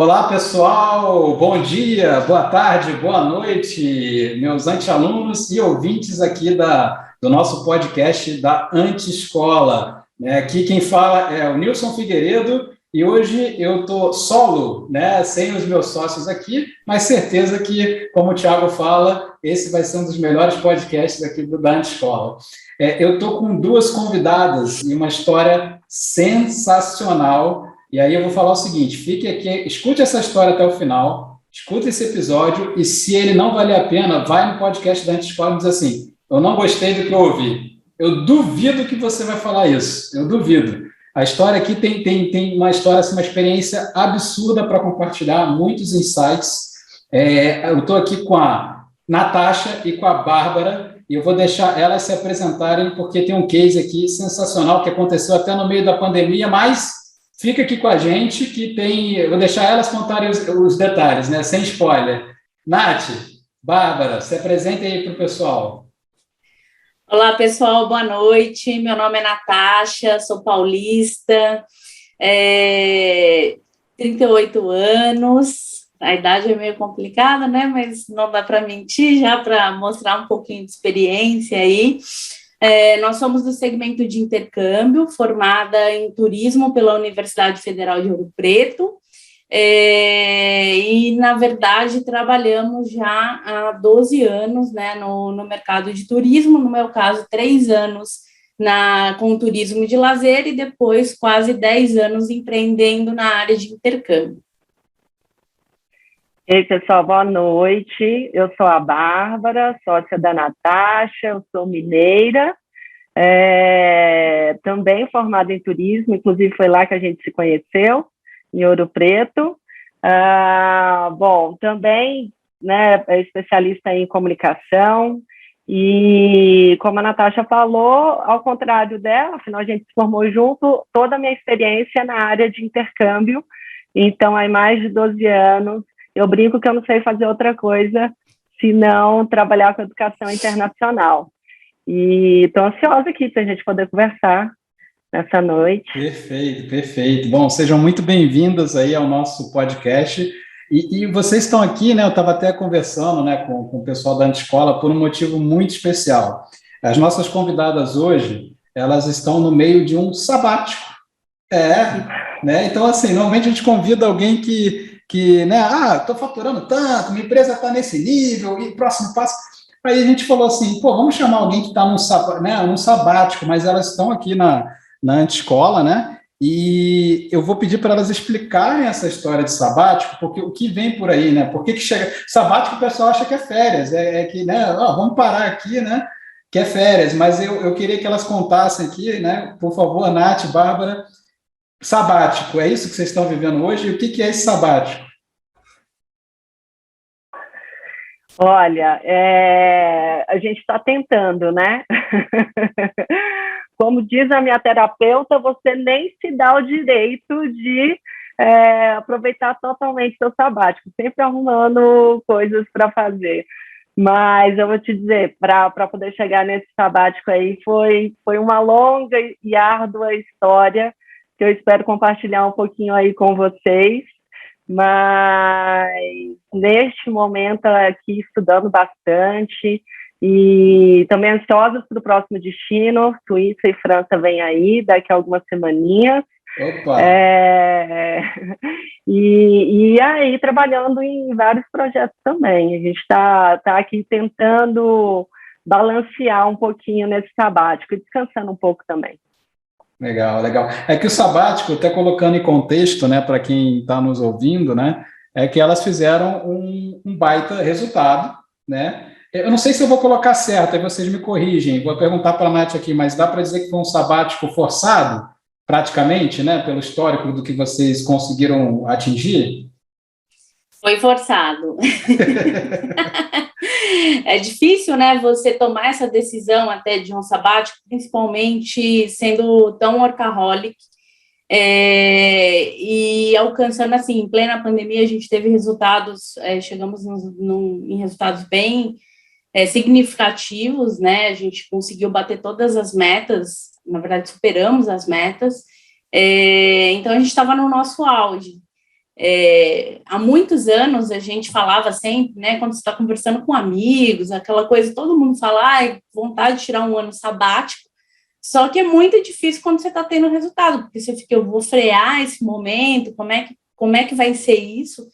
Olá, pessoal. Bom dia, boa tarde, boa noite, meus antealunos e ouvintes aqui do nosso podcast da Anti-Escola. Aqui quem fala é o Nilson Figueiredo e hoje eu estou solo, né, sem os meus sócios aqui, mas certeza que, como o Thiago fala, esse vai ser um dos melhores podcasts aqui da Anti-Escola. Eu estou com duas convidadas e uma história sensacional. E aí eu vou falar o seguinte, fique aqui, escute essa história até o final, escute esse episódio e se ele não valer a pena, vai no podcast da Anti-Escola e diz assim, eu não gostei do que eu ouvi. Eu duvido que você vai falar isso, eu duvido. A história aqui tem uma história, assim, uma experiência absurda para compartilhar, muitos insights. Eu estou aqui com a Natasha e com a Bárbara, e eu vou deixar elas se apresentarem, porque tem um case aqui sensacional que aconteceu até no meio da pandemia, mas fica aqui com a gente, que tem. Eu vou deixar elas contarem os detalhes, né? Sem spoiler. Nath, Bárbara, se apresentem aí para o pessoal. Olá, pessoal, boa noite. Meu nome é Natasha, sou paulista, 38 anos. A idade é meio complicada, né? Mas não dá para mentir, já para mostrar um pouquinho de experiência aí. Nós somos do segmento de intercâmbio, formada em turismo pela Universidade Federal de Ouro Preto, e, na verdade, trabalhamos já há 12 anos, né, no mercado de turismo, no meu caso, 3 anos com turismo de lazer e depois quase 10 anos empreendendo na área de intercâmbio. E aí, pessoal, boa noite. Eu sou a Bárbara, sócia da Natasha, eu sou mineira, também formada em turismo, inclusive foi lá que a gente se conheceu, em Ouro Preto. Bom, também, né, é especialista em comunicação e, como a Natasha falou, ao contrário dela, afinal a gente se formou junto, toda a minha experiência na área de intercâmbio, então há mais de 12 anos, eu brinco que eu não sei fazer outra coisa senão trabalhar com educação internacional. E estou ansiosa aqui para a gente poder conversar nessa noite. Perfeito, perfeito. Bom, sejam muito bem-vindas aí ao nosso podcast. E vocês estão aqui, né? Eu estava até conversando, né, com o pessoal da Anti-Escola por um motivo muito especial. As nossas convidadas hoje, elas estão no meio de um sabático. Né? Então, assim, normalmente a gente convida alguém que né, estou faturando tanto, minha empresa está nesse nível, e próximo passo. Aí a gente falou assim, pô, vamos chamar alguém que está num sabático, mas elas estão aqui na Anti-Escola, né? E eu vou pedir para elas explicarem essa história de sabático, porque o que vem por aí, né? Por que chega. Sabático o pessoal acha que é férias, que, né? Vamos parar aqui, né? Que é férias, mas eu queria que elas contassem aqui, né? Por favor, Nath, Bárbara. Sabático, é isso que vocês estão vivendo hoje? E o que é esse sabático? Olha, a gente está tentando, né? Como diz a minha terapeuta, você nem se dá o direito de aproveitar totalmente seu sabático, sempre arrumando coisas para fazer. Mas eu vou te dizer, para poder chegar nesse sabático aí, foi uma longa e árdua história, que eu espero compartilhar um pouquinho aí com vocês, mas neste momento aqui estudando bastante e também ansiosos para o próximo destino. Suíça e França vem aí daqui a algumas semaninhas. Opa. E aí trabalhando em vários projetos também. A gente está aqui tentando balancear um pouquinho nesse sabático e descansando um pouco também. Legal, legal. É que o sabático, até colocando em contexto, né, para quem está nos ouvindo, né, é que elas fizeram um baita resultado, né? Eu não sei se eu vou colocar certo, aí vocês me corrigem. Vou perguntar para a Nath aqui, mas dá para dizer que foi um sabático forçado, praticamente, né, pelo histórico do que vocês conseguiram atingir? Foi forçado. É difícil, né, você tomar essa decisão até de um sabático, principalmente sendo tão workaholic, e alcançando, assim, em plena pandemia, a gente teve resultados, chegamos em resultados bem significativos, né, a gente conseguiu bater todas as metas, na verdade, superamos as metas, então a gente estava no nosso auge. há muitos anos a gente falava sempre, né, quando você está conversando com amigos, aquela coisa, todo mundo fala, vontade de tirar um ano sabático, só que é muito difícil quando você está tendo resultado, porque você fica, eu vou frear esse momento, como é que vai ser isso?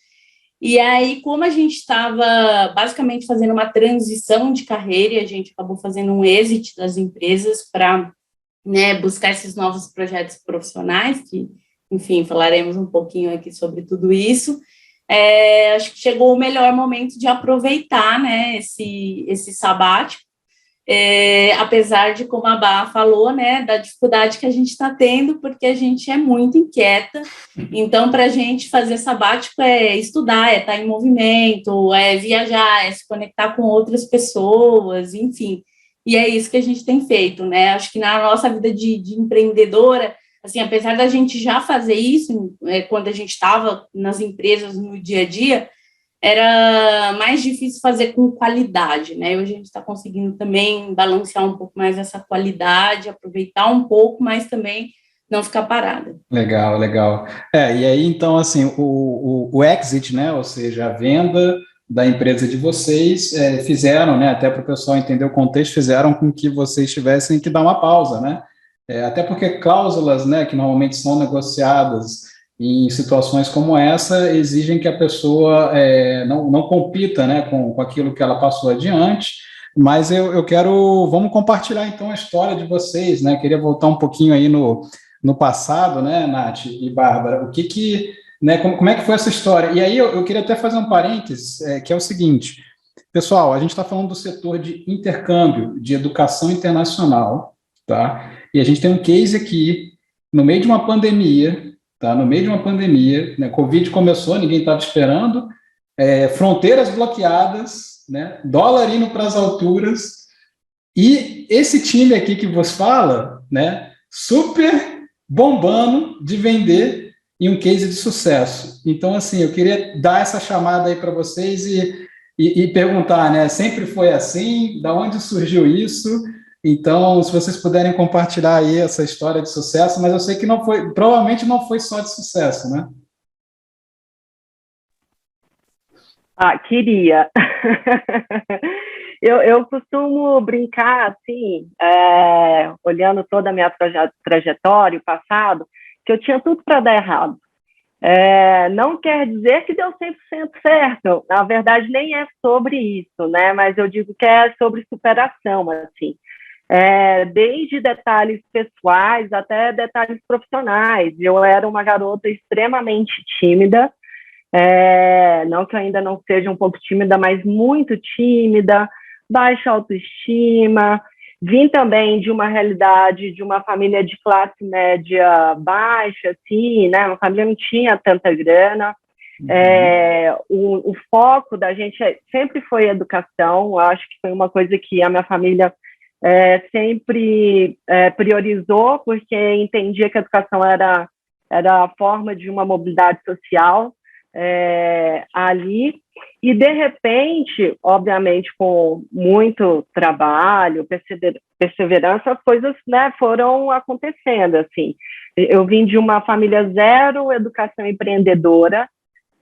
E aí, como a gente estava basicamente fazendo uma transição de carreira, e a gente acabou fazendo um exit das empresas para, né, buscar esses novos projetos profissionais, que, enfim, falaremos um pouquinho aqui sobre tudo isso, acho que chegou o melhor momento de aproveitar, né, esse sabático, apesar de, como a Bá falou, né, da dificuldade que a gente está tendo, porque a gente é muito inquieta, então, para a gente fazer sabático é estudar, é estar em movimento, é viajar, é se conectar com outras pessoas, enfim, e é isso que a gente tem feito, né, acho que na nossa vida de empreendedora, assim, apesar da gente já fazer isso, quando a gente estava nas empresas no dia a dia, era mais difícil fazer com qualidade, né? Hoje a gente está conseguindo também balancear um pouco mais essa qualidade, aproveitar um pouco, mas também não ficar parada. Legal, legal. E aí, então, assim, o exit, né, ou seja, a venda da empresa de vocês, fizeram, né, até para o pessoal entender o contexto, fizeram com que vocês tivessem que dar uma pausa, né? Até porque cláusulas, né, que normalmente são negociadas em situações como essa, exigem que a pessoa não compita, né, com aquilo que ela passou adiante, mas eu quero, vamos compartilhar então a história de vocês, né, queria voltar um pouquinho aí no passado, né, Nath e Bárbara, né, como é que foi essa história? E aí eu queria até fazer um parênteses, que é o seguinte, pessoal, a gente está falando do setor de intercâmbio, de educação internacional, tá? E a gente tem um case aqui, no meio de uma pandemia, tá? No meio de uma pandemia, né? Covid começou, ninguém estava esperando, fronteiras bloqueadas, né? Dólar indo para as alturas, e esse time aqui que vos fala, né? Super bombando de vender em um case de sucesso. Então, assim, eu queria dar essa chamada aí para vocês e perguntar, né? Sempre foi assim? Da onde surgiu isso? Então, se vocês puderem compartilhar aí essa história de sucesso, mas eu sei que provavelmente não foi só de sucesso, né? Queria. Eu costumo brincar, assim, olhando toda a minha trajetória, o passado, que eu tinha tudo para dar errado. Não quer dizer que deu 100% certo. Na verdade, nem é sobre isso, né? Mas eu digo que é sobre superação, assim. Desde detalhes pessoais até detalhes profissionais. Eu era uma garota extremamente tímida, não que eu ainda não seja um pouco tímida, mas muito tímida, baixa autoestima. Vim também de uma realidade de uma família de classe média baixa, assim, né? Uma família não tinha tanta grana. O foco da gente sempre foi educação. Eu acho que foi uma coisa que a minha família sempre priorizou, porque entendia que a educação era a forma de uma mobilidade social ali, e de repente, obviamente, com muito trabalho, perseverança, as coisas, né, foram acontecendo, assim. Eu vim de uma família zero educação empreendedora,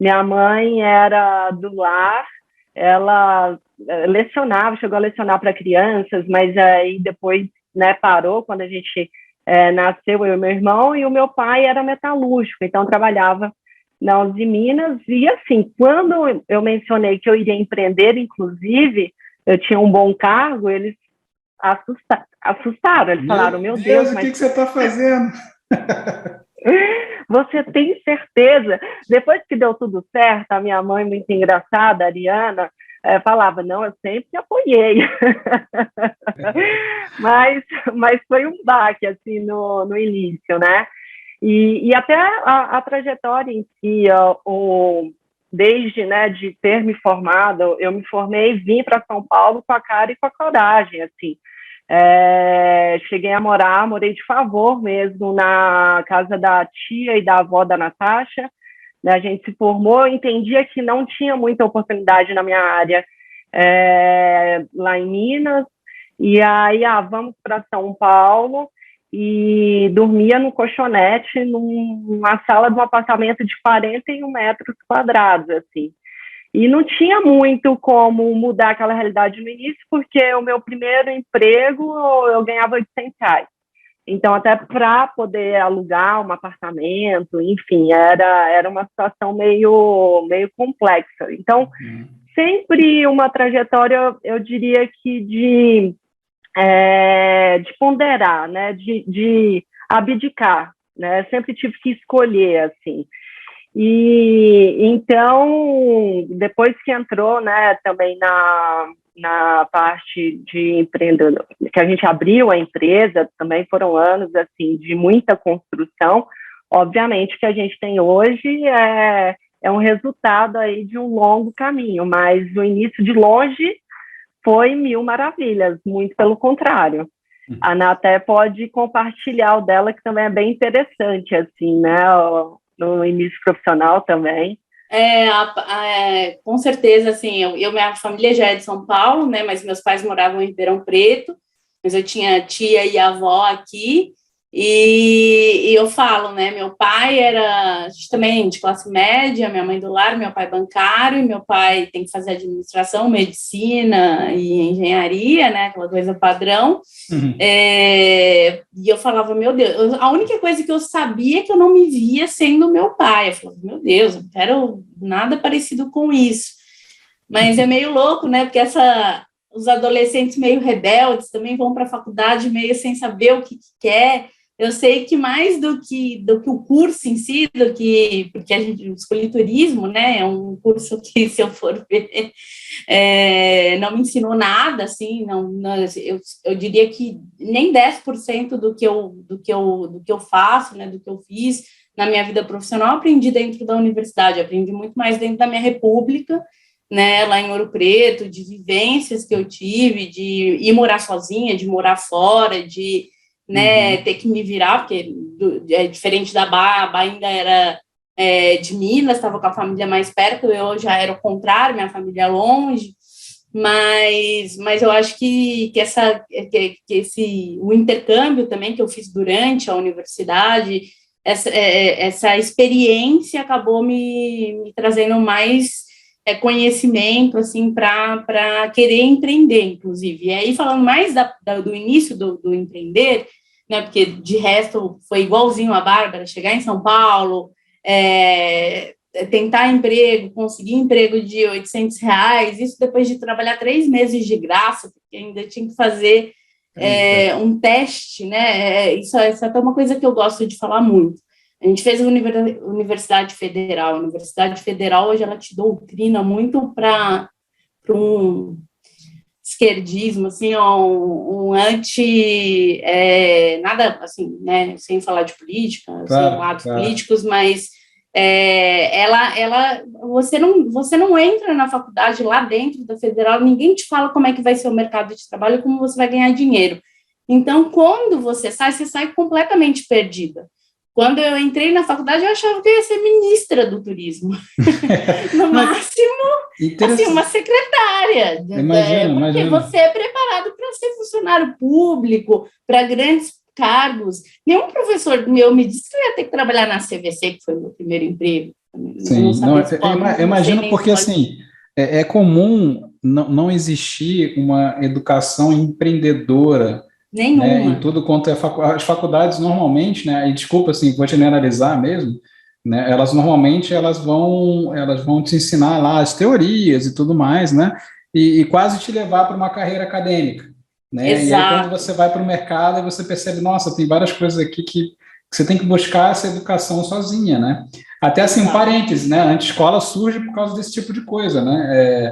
minha mãe era do lar, ela lecionava, chegou a lecionar para crianças, mas aí depois, né, parou quando a gente nasceu, eu e meu irmão, e o meu pai era metalúrgico, então trabalhava na Uzi Minas, e assim, quando eu mencionei que eu iria empreender, inclusive, eu tinha um bom cargo, eles assustaram, eles falaram, meu Deus, mas... o que você está fazendo? Você tem certeza? Depois que deu tudo certo, a minha mãe, muito engraçada, a Ariana, falava, não, eu sempre apoiei. mas foi um baque, assim, no início, né? E até a trajetória em si, desde, né, de ter me formado, eu me formei e vim para São Paulo com a cara e com a coragem, assim. Cheguei a morei de favor mesmo na casa da tia e da avó da Natasha, né, a gente se formou, eu entendia que não tinha muita oportunidade na minha área lá em Minas, e aí, vamos para São Paulo, e dormia no colchonete numa sala de um apartamento de 41 metros quadrados, assim. E não tinha muito como mudar aquela realidade no início, porque o meu primeiro emprego eu ganhava R$800. Então, até para poder alugar um apartamento, enfim, era uma situação meio complexa. Então, sempre uma trajetória, eu diria que de ponderar, né, de abdicar, né, sempre tive que escolher, assim. E então, depois que entrou, né, também na parte de empreendedor, que a gente abriu a empresa, também foram anos, assim, de muita construção. Obviamente que a gente tem hoje é um resultado aí de um longo caminho, mas o início de longe foi mil maravilhas, muito pelo contrário. A Ana até pode compartilhar o dela, que também é bem interessante, assim, né, no início profissional também. Com certeza, assim, minha família já é de São Paulo, né, mas meus pais moravam em Ribeirão Preto, mas eu tinha tia e avó aqui, e eu falo, né, meu pai era também de classe média, minha mãe do lar, meu pai bancário, e meu pai tem que fazer administração, medicina e engenharia, né, aquela coisa padrão. E eu falava, meu Deus, a única coisa que eu sabia é que eu não me via sendo meu pai. Eu falava, meu Deus, eu não quero nada parecido com isso. Mas é meio louco, né, porque os adolescentes meio rebeldes também vão para a faculdade meio sem saber o que quer. Eu sei que mais do que o curso em si, porque a gente escolhe turismo, né? É um curso que, se eu for ver, não me ensinou nada, assim, eu diria que nem 10% do que eu faço, né? Do que eu fiz na minha vida profissional, eu aprendi dentro da universidade, aprendi muito mais dentro da minha república, né, lá em Ouro Preto, de vivências que eu tive, de ir morar sozinha, de morar fora, de, né, ter que me virar, porque é diferente da Bá, a Bá ainda era de Minas, estava com a família mais perto, eu já era o contrário, minha família longe, mas eu acho que o intercâmbio também que eu fiz durante a universidade, essa experiência acabou me trazendo mais conhecimento, assim, para querer empreender, inclusive. E aí, falando mais do início do empreender, né, porque de resto foi igualzinho a Bárbara, chegar em São Paulo, tentar emprego, conseguir emprego de R$800, isso depois de trabalhar 3 meses de graça, porque ainda tinha que fazer um teste, né, isso é até uma coisa que eu gosto de falar muito. A gente fez a Universidade Federal. A Universidade Federal, hoje, ela te doutrina muito para um esquerdismo, assim, um anti... nada, assim, né, sem falar de política, sem lados políticos, mas você não entra na faculdade lá dentro da Federal, ninguém te fala como é que vai ser o mercado de trabalho e como você vai ganhar dinheiro. Então, quando você sai completamente perdida. Quando eu entrei na faculdade, eu achava que eu ia ser ministra do turismo. No máximo, assim, uma secretária. Porque você é preparado para ser funcionário público, para grandes cargos. Nenhum professor meu me disse que eu ia ter que trabalhar na CVC, que foi o meu primeiro emprego. Sim, eu imagino porque, assim, é comum não existir uma educação empreendedora, nenhuma. Né, em tudo quanto as faculdades normalmente, né, e desculpa, assim, vou generalizar mesmo, né, elas normalmente vão te ensinar lá as teorias e tudo mais, né, e quase te levar para uma carreira acadêmica, né. Exato. E aí quando você vai para o mercado, você percebe, nossa, tem várias coisas aqui que você tem que buscar essa educação sozinha, né. Até assim, um parêntese, né, a antescola surge por causa desse tipo de coisa, né,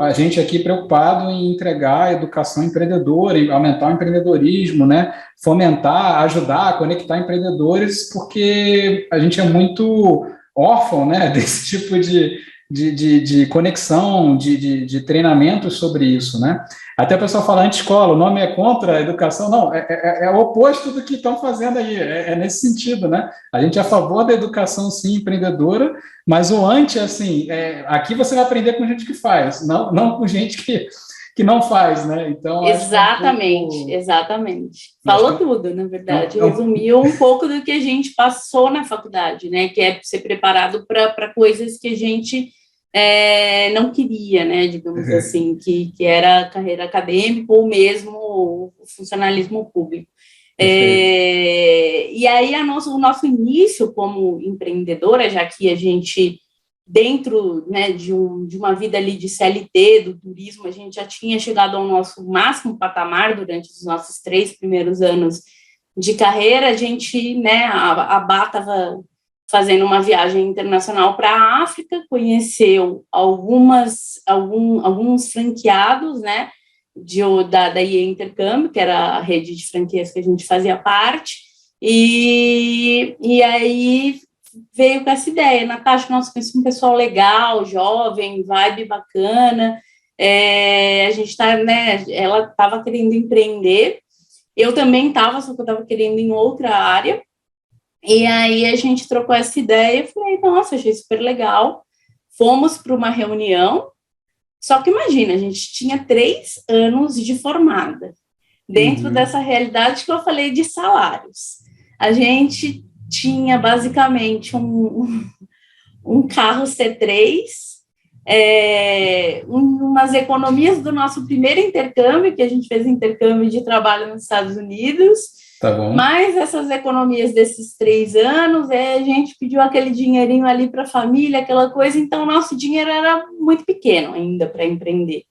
a gente aqui preocupado em entregar a educação empreendedora, em aumentar o empreendedorismo, né, fomentar, ajudar, conectar empreendedores, porque a gente é muito órfão, né, desse tipo de conexão, de treinamento sobre isso, né. Até o pessoal fala anti-escola, o nome é contra a educação, não, é o oposto do que estão fazendo aí, é nesse sentido, né, a gente é a favor da educação, sim, empreendedora, mas o anti, assim, aqui você vai aprender com gente que faz, não com gente que que não faz, né? Então, exatamente. Falou tudo, na verdade. Resumiu um pouco do que a gente passou na faculdade, né? Que é ser preparado para coisas que a gente não queria, né? Digamos assim, que era carreira acadêmica ou mesmo o funcionalismo público. E aí, o nosso início como empreendedora, já que a gente, dentro, né, de uma vida ali de CLT, do turismo, a gente já tinha chegado ao nosso máximo patamar durante os nossos 3 primeiros anos de carreira. A gente, né, a Bá estava fazendo uma viagem internacional para a África, conheceu alguns franqueados, né, da IE Intercâmbio, que era a rede de franquias que a gente fazia parte, e aí veio com essa ideia, Natasha, nossa, conheci um pessoal legal, jovem, vibe bacana, a gente tá, né, ela estava querendo empreender, eu também estava, só que eu estava querendo em outra área, e aí a gente trocou essa ideia, eu falei, nossa, achei super legal, fomos para uma reunião. Só que imagina, a gente tinha 3 anos de formada, dentro dessa realidade que eu falei de salários. A gente tinha basicamente um carro C3, umas economias do nosso primeiro intercâmbio, que a gente fez intercâmbio de trabalho nos Estados Unidos. Tá bom. Mas essas economias desses 3 anos, a gente pediu aquele dinheirinho ali para a família, aquela coisa, então o nosso dinheiro era muito pequeno ainda para empreender.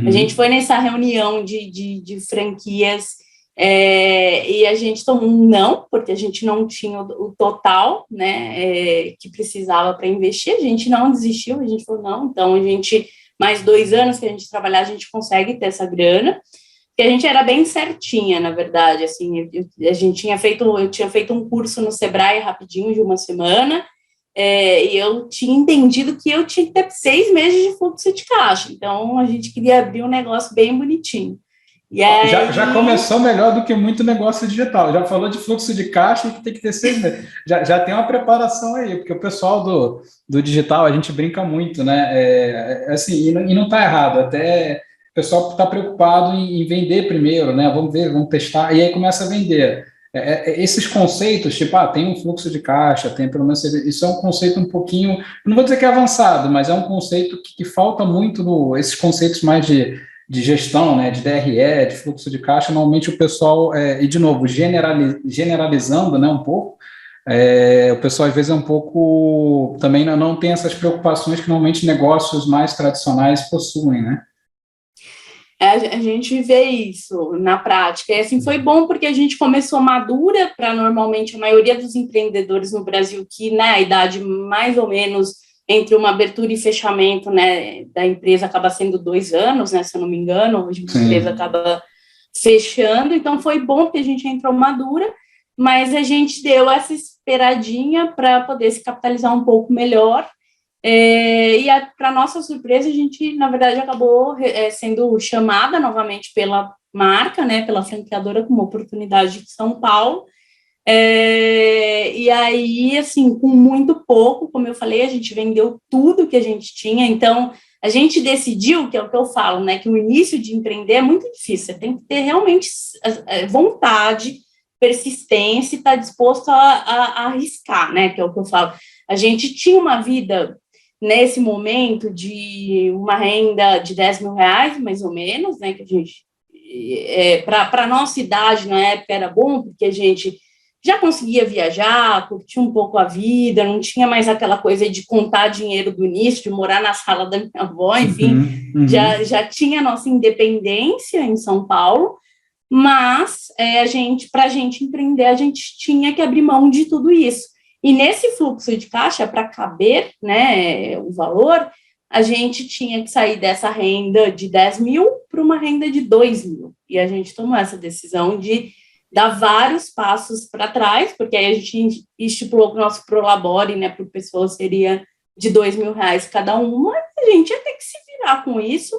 A gente foi nessa reunião de franquias e a gente tomou um não, porque a gente não tinha o total, né, que precisava para investir, a gente não desistiu, a gente falou não, então a gente, mais 2 anos que a gente trabalhar, a gente consegue ter essa grana, que a gente era bem certinha, na verdade, assim, eu tinha feito um curso no Sebrae rapidinho, de uma semana, e eu tinha entendido que eu tinha que ter 6 meses de fluxo de caixa, então a gente queria abrir um negócio bem bonitinho. E aí... já começou melhor do que muito negócio digital, já falou de fluxo de caixa que tem que ter 6 meses, já tem uma preparação aí, porque o pessoal do digital, a gente brinca muito, né, assim, e não está errado, até... O pessoal está preocupado em vender primeiro, né? Vamos ver, vamos testar, e aí começa a vender. Esses conceitos, tipo, tem um fluxo de caixa, tem pelo menos... Isso é um conceito um pouquinho... Não vou dizer que é avançado, mas é um conceito que falta muito esses conceitos mais de gestão, né? De DRE, de fluxo de caixa. Normalmente o pessoal... e, de novo, generalizando, né, um pouco, o pessoal, às vezes, é um pouco... Também não tem essas preocupações que, normalmente, negócios mais tradicionais possuem, né? A gente vê isso na prática, e assim, foi bom porque a gente começou madura para, normalmente, a maioria dos empreendedores no Brasil, que, né, a idade mais ou menos entre uma abertura e fechamento, né, da empresa acaba sendo 2 anos, né, se eu não me engano, hoje a empresa acaba fechando, então foi bom porque a gente entrou madura, mas a gente deu essa esperadinha para poder se capitalizar um pouco melhor. E para nossa surpresa, a gente, na verdade, acabou sendo chamada novamente pela marca, né, pela franqueadora, como oportunidade de São Paulo, e aí, assim, com muito pouco, como eu falei, a gente vendeu tudo que a gente tinha, então a gente decidiu, que é o que eu falo, né, que o início de empreender é muito difícil, você tem que ter realmente vontade, persistência e estar disposto a arriscar, né, que é o que eu falo. A gente tinha uma vida... Nesse momento de uma renda de 10 mil reais, mais ou menos, né, que a gente, para a nossa idade, na época, era bom, porque a gente já conseguia viajar, curtir um pouco a vida, não tinha mais aquela coisa de contar dinheiro do início, de morar na sala da minha avó, enfim, já tinha a nossa independência em São Paulo, mas para a gente empreender, a gente tinha que abrir mão de tudo isso. E nesse fluxo de caixa, para caber, né, o valor, a gente tinha que sair dessa renda de 10 mil para uma renda de 2 mil. E a gente tomou essa decisão de dar vários passos para trás, porque aí a gente estipulou que o nosso Prolabore, né, por pessoa seria de 2 mil reais cada uma, a gente ia ter que se virar com isso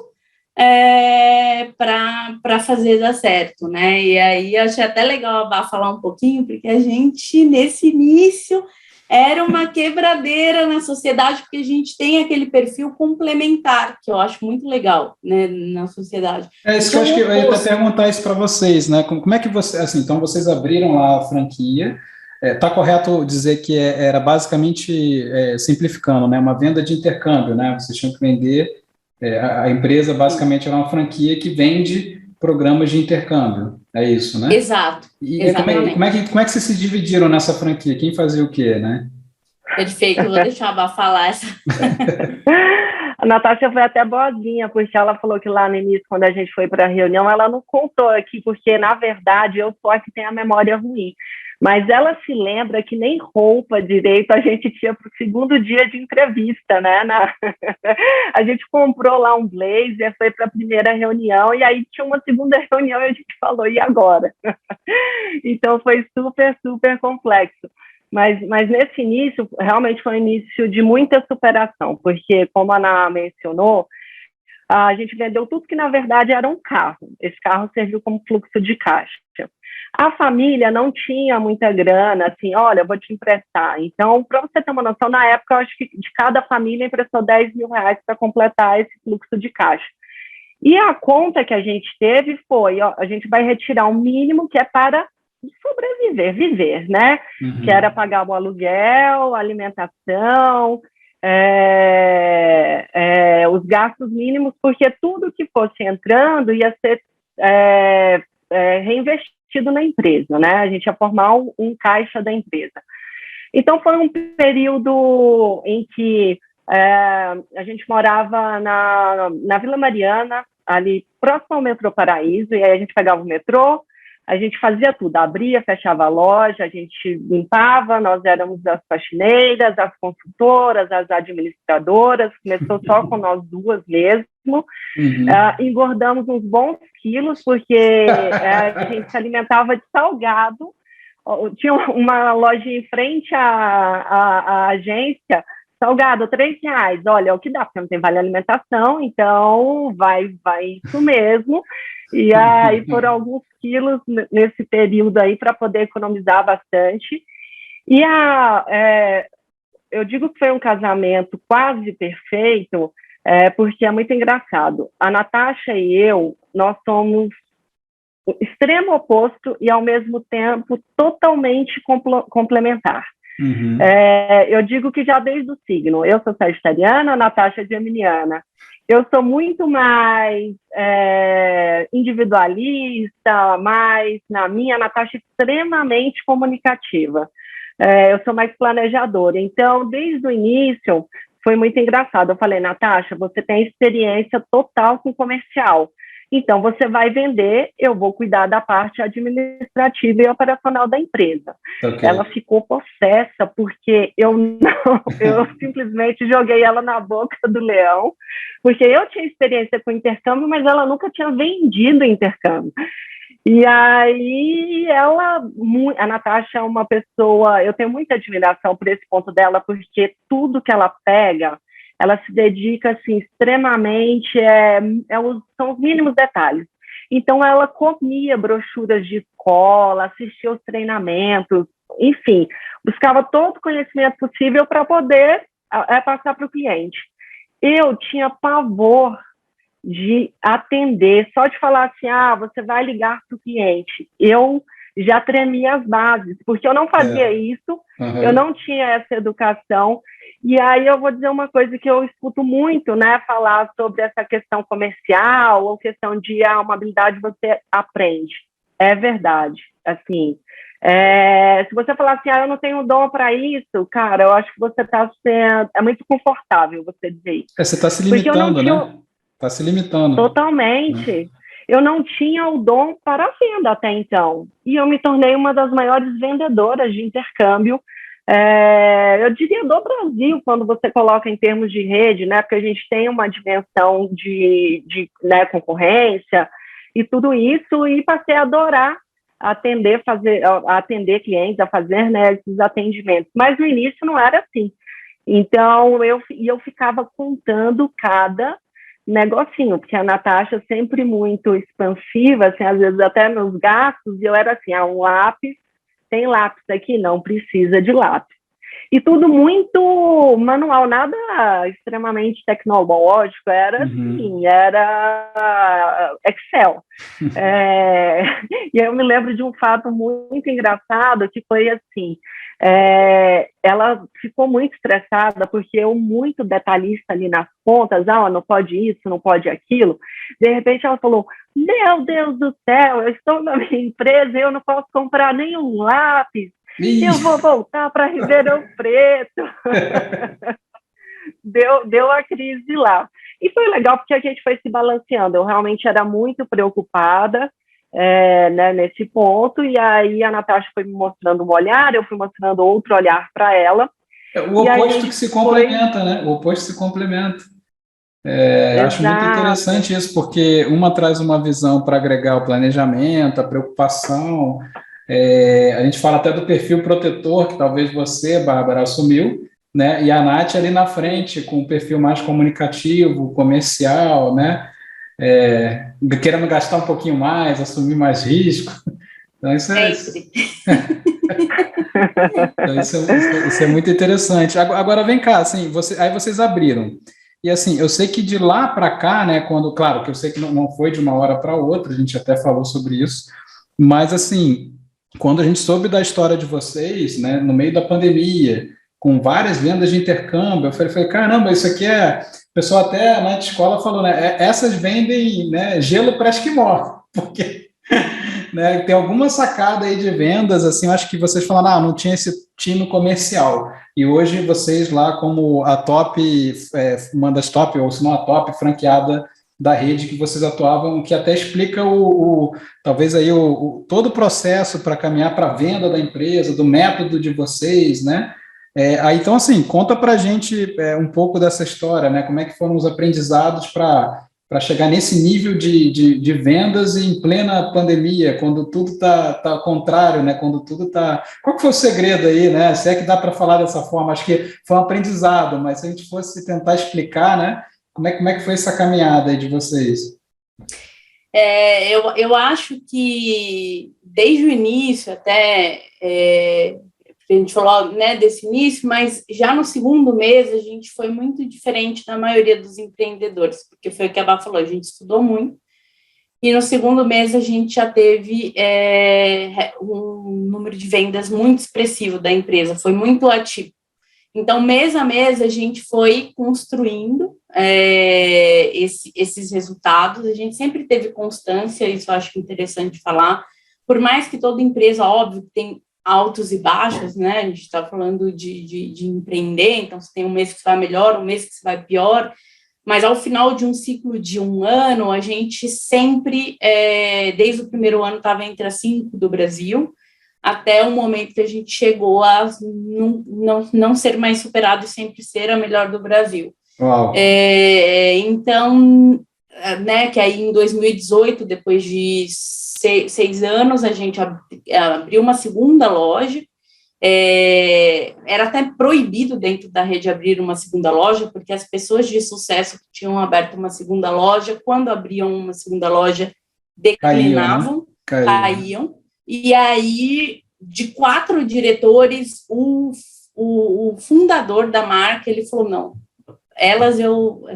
para fazer dar certo, né? E aí achei até legal a Bá falar um pouquinho, porque a gente, nesse início, era uma quebradeira na sociedade, porque a gente tem aquele perfil complementar, que eu acho muito legal, né, na sociedade. É isso que eu acho que eu ia até perguntar isso para vocês, né? Como é que você, assim, então vocês abriram lá a franquia, tá correto dizer que era basicamente, simplificando, né, uma venda de intercâmbio, né? Vocês tinham que vender, a empresa basicamente era uma franquia que vende programas de intercâmbio, é isso, né? Exato, E exatamente. como é que vocês se dividiram nessa franquia? Quem fazia o quê, né? Perfeito, eu vou deixar a Bá falar essa. A Natasha foi até boazinha, porque ela falou que lá no início, quando a gente foi para a reunião, ela não contou aqui, porque, na verdade, eu sou a que tem a memória ruim. Mas ela se lembra que nem roupa direito a gente tinha para o segundo dia de entrevista, né? A gente comprou lá um blazer, foi para a primeira reunião, e aí tinha uma segunda reunião e a gente falou, e agora? Então foi super, super complexo. Mas nesse início, realmente foi um início de muita superação, porque, como a Ana mencionou, a gente vendeu tudo que, na verdade, era um carro. Esse carro serviu como fluxo de caixa. A família não tinha muita grana, assim, olha, eu vou te emprestar. Então, para você ter uma noção, na época, eu acho que de cada família emprestou R$10 mil para completar esse fluxo de caixa. E a conta que a gente teve foi, ó, a gente vai retirar o mínimo que é para sobreviver, viver, né? Uhum. Que era pagar o aluguel, alimentação, os gastos mínimos, porque tudo que fosse entrando ia ser reinvestido na empresa, né? A gente ia formar um caixa da empresa. Então, foi um período em que a gente morava na Vila Mariana, ali próximo ao metrô Paraíso, e aí a gente pegava o metrô, a gente fazia tudo, abria, fechava a loja, a gente limpava, nós éramos as faxineiras, as consultoras, as administradoras, começou só com nós duas mesmo, engordamos uns bons quilos, porque a gente se alimentava de salgado, tinha uma loja em frente à agência, salgado, R$3, olha, é o que dá, porque não tem vale alimentação, então vai isso mesmo. E aí foram alguns quilos nesse período aí para poder economizar bastante. E eu digo que foi um casamento quase perfeito, porque é muito engraçado. A Natasha e eu, nós somos o extremo oposto e, ao mesmo tempo, totalmente complementar. Uhum. Eu digo que já desde o signo, eu sou sagitariana, a Natasha é geminiana. Eu sou muito mais individualista, mais na minha, a Natasha é extremamente comunicativa. Eu sou mais planejadora. Então, desde o início, foi muito engraçado. Eu falei, Natasha, você tem experiência total com comercial. Então, você vai vender, eu vou cuidar da parte administrativa e operacional da empresa. Okay. Ela ficou possessa, porque eu simplesmente joguei ela na boca do leão, porque eu tinha experiência com intercâmbio, mas ela nunca tinha vendido intercâmbio. E aí, a Natasha é uma pessoa, eu tenho muita admiração por esse ponto dela, porque tudo que ela pega, ela se dedica, assim, extremamente, são os mínimos detalhes. Então, ela comia brochuras de escola, assistia aos treinamentos, enfim, buscava todo o conhecimento possível para poder passar para o cliente. Eu tinha pavor de atender, só de falar assim, você vai ligar para o cliente. Eu já tremia as bases, porque eu não fazia isso, eu não tinha essa educação. E aí eu vou dizer uma coisa que eu escuto muito, né, falar sobre essa questão comercial ou questão de uma habilidade você aprende. É verdade, assim. Se você falar assim, eu não tenho dom para isso, cara, eu acho que você está sendo... É muito confortável você dizer isso. Você está se limitando, né? Está se limitando. Totalmente. Eu não tinha o dom para a venda até então. E eu me tornei uma das maiores vendedoras de intercâmbio, eu diria do Brasil, quando você coloca em termos de rede, né? Porque a gente tem uma dimensão de concorrência e tudo isso, e passei a adorar atender clientes, a fazer, né, esses atendimentos. Mas no início não era assim. Então, eu ficava contando cada negocinho, porque a Natasha sempre muito expansiva, assim, às vezes até meus gastos, e eu era assim, um lápis, tem lápis aqui? Não precisa de lápis. E tudo muito manual, nada extremamente tecnológico, era assim, era Excel. E eu me lembro de um fato muito engraçado, que foi assim, ela ficou muito estressada, porque eu muito detalhista ali nas contas, não pode isso, não pode aquilo. De repente ela falou, meu Deus do céu, eu estou na minha empresa e eu não posso comprar nenhum lápis, eu vou voltar para Ribeirão Preto. Deu a crise lá. E foi legal porque a gente foi se balanceando. Eu realmente era muito preocupada, né, nesse ponto, e aí a Natasha foi me mostrando um olhar, eu fui mostrando outro olhar para ela. O oposto que se complementa, né? O oposto se complementa. Acho muito interessante isso, porque uma traz uma visão para agregar o planejamento, a preocupação. A gente fala até do perfil protetor, que talvez você, Bárbara, assumiu, né? E a Nath ali na frente, com um perfil mais comunicativo, comercial, né? Querendo gastar um pouquinho mais, assumir mais risco. Então, isso é muito interessante. Agora, vem cá, assim, aí vocês abriram. E, assim, eu sei que de lá para cá, né, claro, que eu sei que não foi de uma hora para outra, a gente até falou sobre isso, mas, assim, quando a gente soube da história de vocês, né, no meio da pandemia, com várias vendas de intercâmbio, eu falei, caramba, isso aqui o pessoal até na escola falou, né, essas vendem, né, gelo para esquimó, porque, né, tem alguma sacada aí de vendas, assim, eu acho que vocês falaram, não tinha esse time comercial, e hoje vocês lá como a top, uma das top, ou se não a top, franqueada da rede que vocês atuavam, que até explica talvez aí todo o processo para caminhar para a venda da empresa, do método de vocês, né? Então, assim, conta para a gente um pouco dessa história, né? Como é que foram os aprendizados para chegar nesse nível de vendas em plena pandemia, quando tudo está ao contrário, né? Quando tudo está... Qual que foi o segredo aí, né? Se é que dá para falar dessa forma, acho que foi um aprendizado, mas se a gente fosse tentar explicar, né? Como é que foi essa caminhada aí de vocês? Eu acho que desde o início até... a gente falou, né, desse início, mas já no segundo mês a gente foi muito diferente da maioria dos empreendedores, porque foi o que a Bá falou, a gente estudou muito, e no segundo mês a gente já teve um número de vendas muito expressivo da empresa, foi muito ativo. Então, mês a mês, a gente foi construindo esses resultados, a gente sempre teve constância, isso eu acho interessante falar, por mais que toda empresa, óbvio, tem altos e baixos, né? A gente está falando de empreender, então você tem um mês que você vai melhor, um mês que você vai pior, mas ao final de um ciclo de um ano, a gente sempre, desde o primeiro ano, estava entre as 5 do Brasil, até o momento que a gente chegou a não ser mais superado e sempre ser a melhor do Brasil. Uau. Então, né, que aí em 2018, depois de 6 anos, a gente abriu uma segunda loja. Era até proibido dentro da rede abrir uma segunda loja, porque as pessoas de sucesso que tinham aberto uma segunda loja, quando abriam uma segunda loja, declinavam, caíam. E aí, de 4 diretores, o fundador da marca, ele falou, não,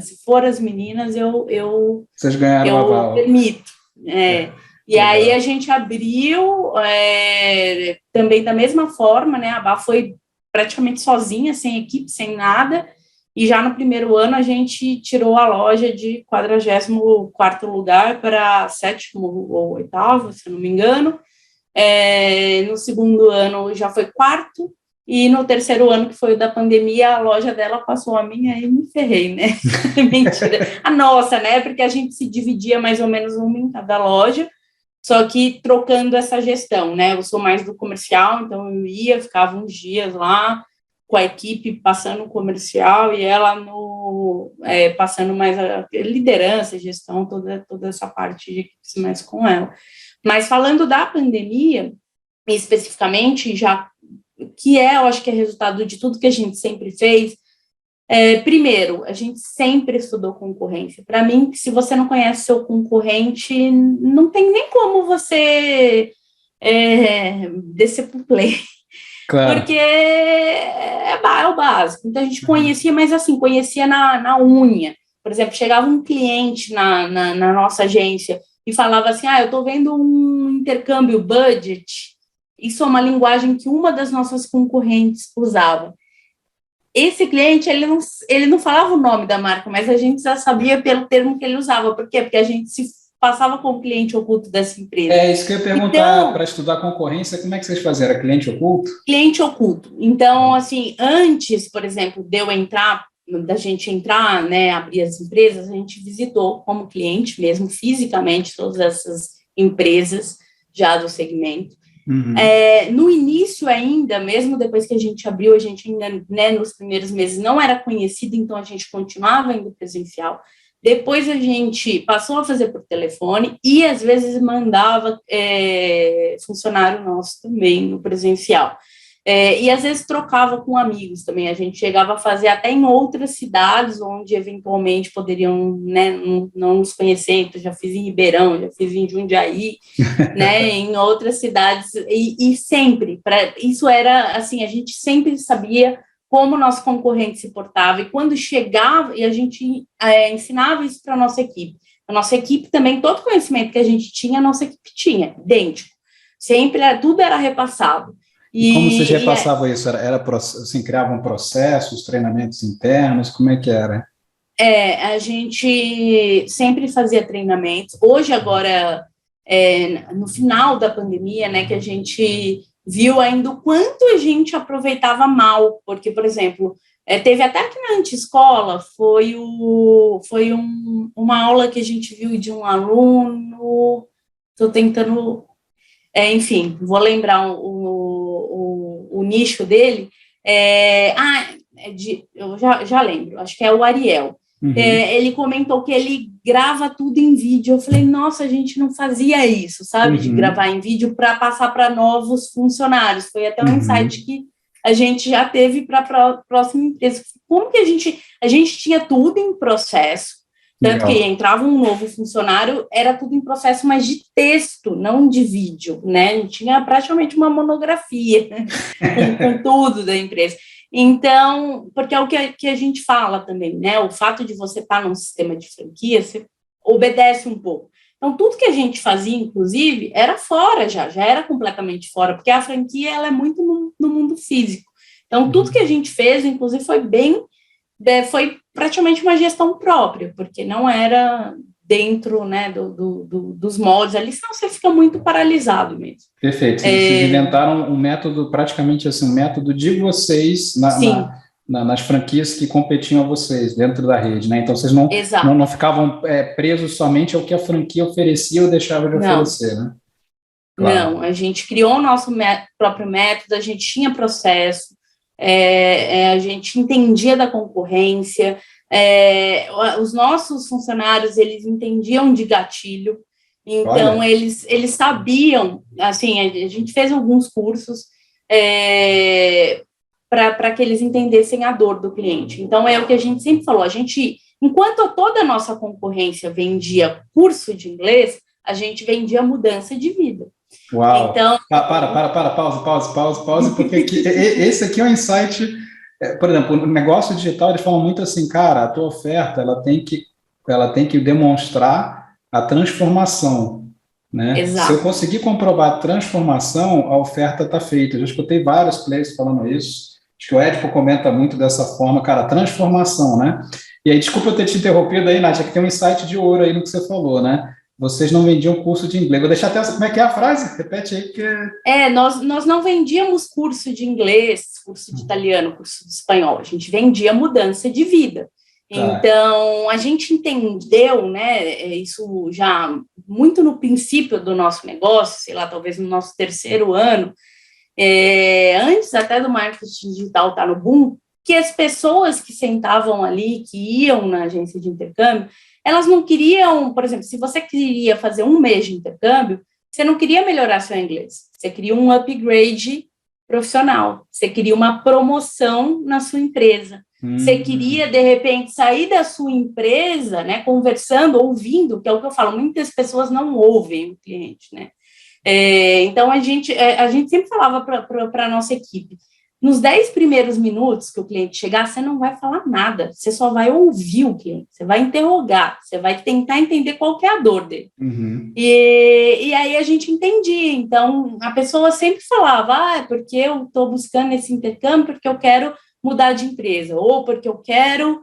se for as meninas, vocês ganharam o aval. Permito. E aí a gente abriu também da mesma forma, né? A Bá foi praticamente sozinha, sem equipe, sem nada, e já no primeiro ano a gente tirou a loja de 44º lugar para 7º ou 8º, se eu não me engano. No segundo ano já foi 4º, e no terceiro ano, que foi o da pandemia, a loja dela passou a minha e me ferrei, né? Mentira. A nossa, né? Porque a gente se dividia mais ou menos uma em cada loja, só que trocando essa gestão, né? Eu sou mais do comercial, então eu ficava uns dias lá com a equipe passando o comercial e ela passando mais a liderança, gestão, toda essa parte de equipe mais com ela. Mas falando da pandemia, especificamente, eu acho que é resultado de tudo que a gente sempre fez. Primeiro, a gente sempre estudou concorrência. Para mim, se você não conhece seu concorrente, não tem nem como você descer para o play. Claro. Porque é o básico. Então, a gente conhecia, mas assim, conhecia na unha. Por exemplo, chegava um cliente na nossa agência e falava assim, eu estou vendo um intercâmbio budget. Isso é uma linguagem que uma das nossas concorrentes usava. Esse cliente, ele não falava o nome da marca, mas a gente já sabia pelo termo que ele usava. Por quê? Porque a gente se passava como cliente oculto dessa empresa. É isso que eu ia perguntar, então, para estudar concorrência, como é que vocês faziam? Era cliente oculto? Cliente oculto. Então, assim, antes, por exemplo, da gente entrar, né, abrir as empresas, a gente visitou como cliente mesmo, fisicamente, todas essas empresas já do segmento. Uhum. No início ainda, mesmo depois que a gente abriu, a gente ainda, né, nos primeiros meses não era conhecido, então a gente continuava indo presencial. Depois a gente passou a fazer por telefone e às vezes mandava funcionário nosso também no presencial. E às vezes trocava com amigos também, a gente chegava a fazer até em outras cidades onde eventualmente poderiam, né, não nos conhecer, então já fiz em Ribeirão, já fiz em Jundiaí, né, em outras cidades, e sempre, isso era assim, a gente sempre sabia como o nosso concorrente se portava, e quando chegava, e a gente ensinava isso para a nossa equipe também, todo conhecimento que a gente tinha, a nossa equipe tinha, idêntico, sempre, tudo era repassado. E como vocês repassavam isso? Era assim, criavam processos, treinamentos internos, como é que era? A gente sempre fazia treinamentos. Hoje, agora, no final da pandemia, né, que a gente viu ainda o quanto a gente aproveitava mal, porque, por exemplo, teve até aqui na Anti-Escola, foi uma aula que a gente viu de um aluno, estou tentando, enfim, vou lembrar o nicho dele, eu já lembro, acho que é o Ariel. Uhum. Ele comentou que ele grava tudo em vídeo. Eu falei, nossa, a gente não fazia isso, sabe? De gravar em vídeo para passar para novos funcionários. Foi até um insight que a gente já teve para a próxima empresa. Como que a gente tinha tudo em processo, tanto que entrava um novo funcionário, era tudo em processo, mas de texto, não de vídeo, né? A gente tinha praticamente uma monografia com tudo da empresa. Então, porque é o que a gente fala também, né? O fato de você estar num sistema de franquia, você obedece um pouco. Então, tudo que a gente fazia, inclusive, era fora já era completamente fora, porque a franquia, ela é muito no mundo físico. Então, tudo que a gente fez, inclusive, foi praticamente uma gestão própria, porque não era dentro, né, dos moldes ali, senão você fica muito paralisado mesmo. Perfeito. Vocês inventaram um método, praticamente assim, um método de vocês nas franquias que competiam a vocês dentro da rede, né? Então, vocês não ficavam presos somente ao que a franquia oferecia ou deixava de oferecer, né? Claro. Não, a gente criou o nosso próprio método, a gente tinha processo, a gente entendia da concorrência, os nossos funcionários, eles entendiam de gatilho, então eles sabiam, assim, a gente fez alguns cursos para que eles entendessem a dor do cliente. Então, é o que a gente sempre falou, enquanto toda a nossa concorrência vendia curso de inglês, a gente vendia mudança de vida. Uau! Então, pausa, porque esse aqui é um insight. Por exemplo, o negócio digital, eles falam muito assim, cara, a tua oferta, ela tem que demonstrar a transformação, né? Exato. Se eu conseguir comprovar a transformação, a oferta está feita. Eu já escutei vários players falando isso. Acho que o Edipo comenta muito dessa forma, cara, transformação, né? E aí, desculpa eu ter te interrompido aí, Nath, que tem um insight de ouro aí no que você falou, né? Vocês não vendiam curso de inglês. Vou deixar até... Como é que é a frase? Repete aí. Nós não vendíamos curso de inglês, curso de italiano, curso de espanhol. A gente vendia mudança de vida. Então, a gente entendeu, né, isso já muito no princípio do nosso negócio, sei lá, talvez no nosso terceiro ano, antes até do marketing digital estar no boom, que as pessoas que sentavam ali, que iam na agência de intercâmbio, elas não queriam, por exemplo, se você queria fazer um mês de intercâmbio, você não queria melhorar seu inglês, você queria um upgrade profissional, você queria uma promoção na sua empresa, você queria, de repente, sair da sua empresa, né, conversando, ouvindo, que é o que eu falo, muitas pessoas não ouvem o cliente, né? Então, a gente sempre falava para a nossa equipe, nos 10 primeiros minutos que o cliente chegar, você não vai falar nada, você só vai ouvir o cliente, você vai interrogar, você vai tentar entender qual que é a dor dele. Uhum. E aí a gente entendia. Então, a pessoa sempre falava, é porque eu estou buscando esse intercâmbio porque eu quero mudar de empresa, ou porque eu quero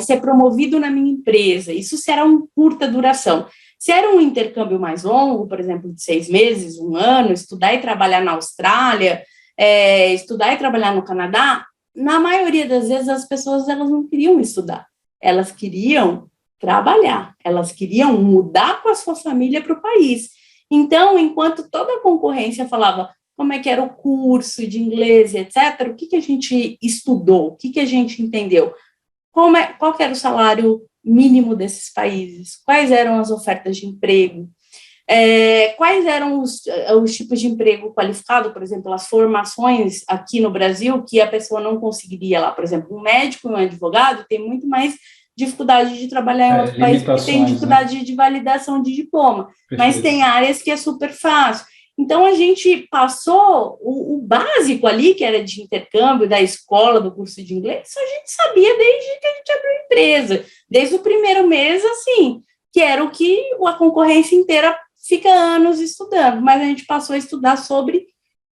ser promovido na minha empresa. Isso será uma curta duração. Se era um intercâmbio mais longo, por exemplo, de 6 meses, 1 ano, estudar e trabalhar na Austrália, estudar e trabalhar no Canadá, na maioria das vezes as pessoas elas não queriam estudar, elas queriam trabalhar, elas queriam mudar com a sua família para o país. Então, enquanto toda a concorrência falava como é que era o curso de inglês, etc., o que a gente estudou, o que a gente entendeu, qual que era o salário mínimo desses países, quais eram as ofertas de emprego, quais eram os tipos de emprego qualificado, por exemplo, as formações aqui no Brasil que a pessoa não conseguiria lá, por exemplo, um médico e um advogado tem muito mais dificuldade de trabalhar em outro país porque tem dificuldade, né, de validação de diploma, perfeito, mas tem áreas que é super fácil. Então, a gente passou o básico ali, que era de intercâmbio, da escola, do curso de inglês, isso a gente sabia desde que a gente abriu a empresa, desde o primeiro mês, assim, que era o que a concorrência inteira fica anos estudando, mas a gente passou a estudar sobre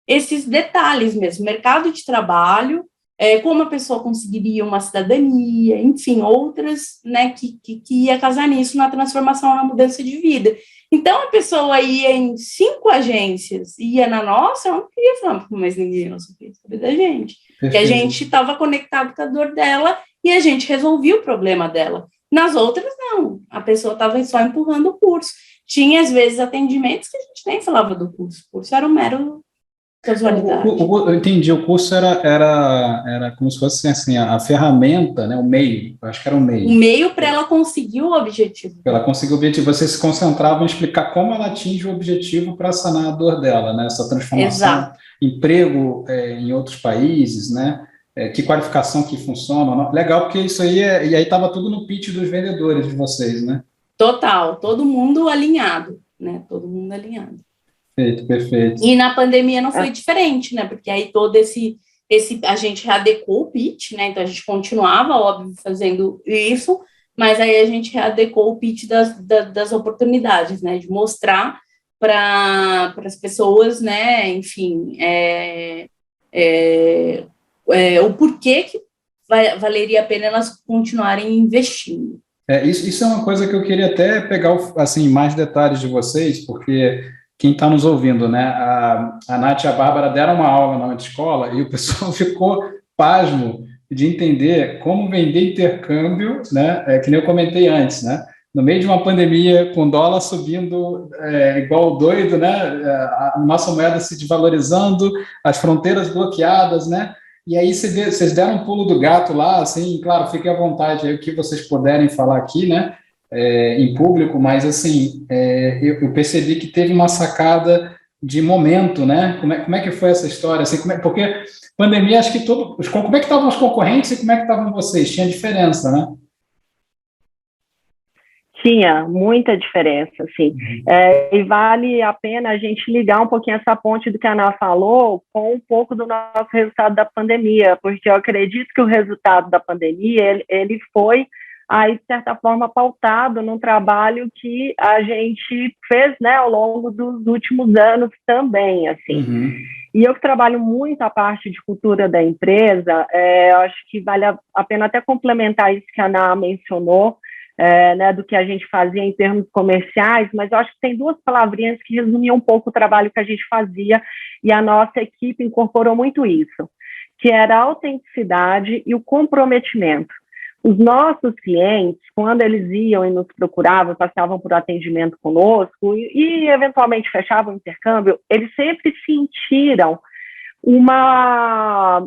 esses detalhes mesmo, mercado de trabalho, como a pessoa conseguiria uma cidadania, enfim, outras, né, que ia casar nisso na transformação, na mudança de vida. Então, a pessoa ia em 5 agências, ia na nossa, eu não queria falar, mas ninguém não sabia saber da gente. Porque a gente estava conectado com a dor dela e a gente resolvia o problema dela. Nas outras, não. A pessoa estava só empurrando o curso. Tinha, às vezes, atendimentos que a gente nem falava do curso. O curso era um mero casualidade. Eu entendi, o curso era como se fosse assim, a ferramenta, né, o meio, acho que era o meio. O meio para ela conseguir o objetivo. Ela conseguiu o objetivo, você se concentrava em explicar como ela atinge o objetivo para sanar a dor dela, né, essa transformação, exato, emprego em outros países, né, que qualificação que funciona, legal, porque isso aí, e aí estava tudo no pitch dos vendedores de vocês, né? Total, todo mundo alinhado, né, todo mundo alinhado. Perfeito. E na pandemia não foi diferente, né? Porque aí todo esse a gente readecou o pitch, né? Então a gente continuava, óbvio, fazendo isso, mas aí a gente readecou o pitch das oportunidades, né? De mostrar para as pessoas, né? Enfim, o porquê que valeria a pena elas continuarem investindo. Isso é uma coisa que eu queria até pegar assim, mais detalhes de vocês, porque quem está nos ouvindo, né? A Nath e a Bárbara deram uma aula na autoescola e o pessoal ficou pasmo de entender como vender intercâmbio, né? Que nem eu comentei antes, né? No meio de uma pandemia, com o dólar subindo igual doido, né? A nossa moeda se desvalorizando, as fronteiras bloqueadas, né? E aí vocês deram um pulo do gato lá, assim, claro, fiquem à vontade aí o que vocês puderem falar aqui, né? Em público, mas assim, eu percebi que teve uma sacada de momento, né? Como é que foi essa história? Assim, porque pandemia, acho que como é que estavam os concorrentes e como é que estavam vocês? Tinha diferença, né? Tinha muita diferença, assim. E vale a pena a gente ligar um pouquinho essa ponte do que a Ana falou com um pouco do nosso resultado da pandemia, porque eu acredito que o resultado da pandemia, ele foi aí, de certa forma, pautado num trabalho que a gente fez, né, ao longo dos últimos anos também, assim. Uhum. E eu que trabalho muito a parte de cultura da empresa, eu acho que vale a pena até complementar isso que a Ana mencionou, né, do que a gente fazia em termos comerciais, mas eu acho que tem 2 palavrinhas que resumiam um pouco o trabalho que a gente fazia, e a nossa equipe incorporou muito isso, que era a autenticidade e o comprometimento. Os nossos clientes, quando eles iam e nos procuravam, passavam por atendimento conosco e eventualmente fechavam o intercâmbio, eles sempre sentiram uma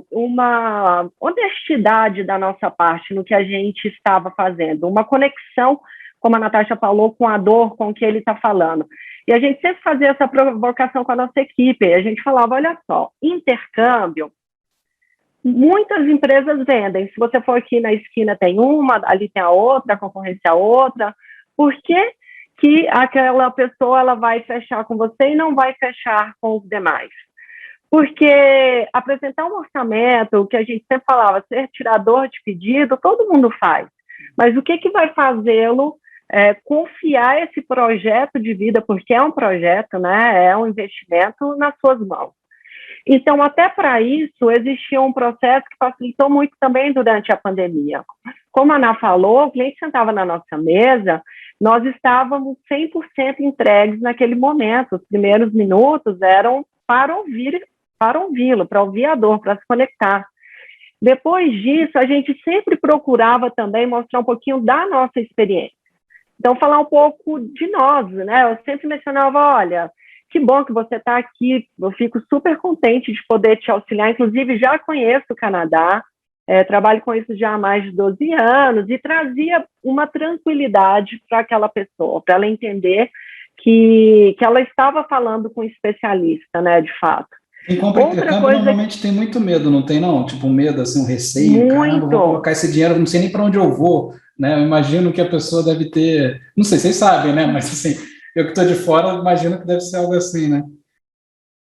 honestidade da nossa parte no que a gente estava fazendo, uma conexão, como a Natasha falou, com a dor, com o que ele está falando. E a gente sempre fazia essa provocação com a nossa equipe, a gente falava, olha só, intercâmbio, muitas empresas vendem. Se você for aqui na esquina tem uma, ali tem a outra, a concorrência outra. Por que que aquela pessoa ela vai fechar com você e não vai fechar com os demais. Porque apresentar um orçamento, o que a gente sempre falava, ser tirador de pedido, todo mundo faz. Mas o que vai fazê-lo confiar esse projeto de vida, porque é um projeto, né, é um investimento nas suas mãos. Então, até para isso, existia um processo que facilitou muito também durante a pandemia. Como a Ana falou, o cliente sentava na nossa mesa, nós estávamos 100% entregues naquele momento. Os primeiros minutos eram para ouvi-lo, para ouvir a dor, para se conectar. Depois disso, a gente sempre procurava também mostrar um pouquinho da nossa experiência. Então, falar um pouco de nós, né? Eu sempre mencionava, olha, que bom que você está aqui, eu fico super contente de poder te auxiliar, inclusive já conheço o Canadá, trabalho com isso já há mais de 12 anos, e trazia uma tranquilidade para aquela pessoa, para ela entender que ela estava falando com um especialista, né, de fato. Quem compra intercâmbio normalmente tem muito medo, não tem não? Tipo um medo, assim, um receio, muito. Caramba, vou colocar esse dinheiro, não sei nem para onde eu vou, né? Eu imagino que a pessoa deve ter, não sei, vocês sabem, né? Mas assim, eu que estou de fora, imagino que deve ser algo assim, né?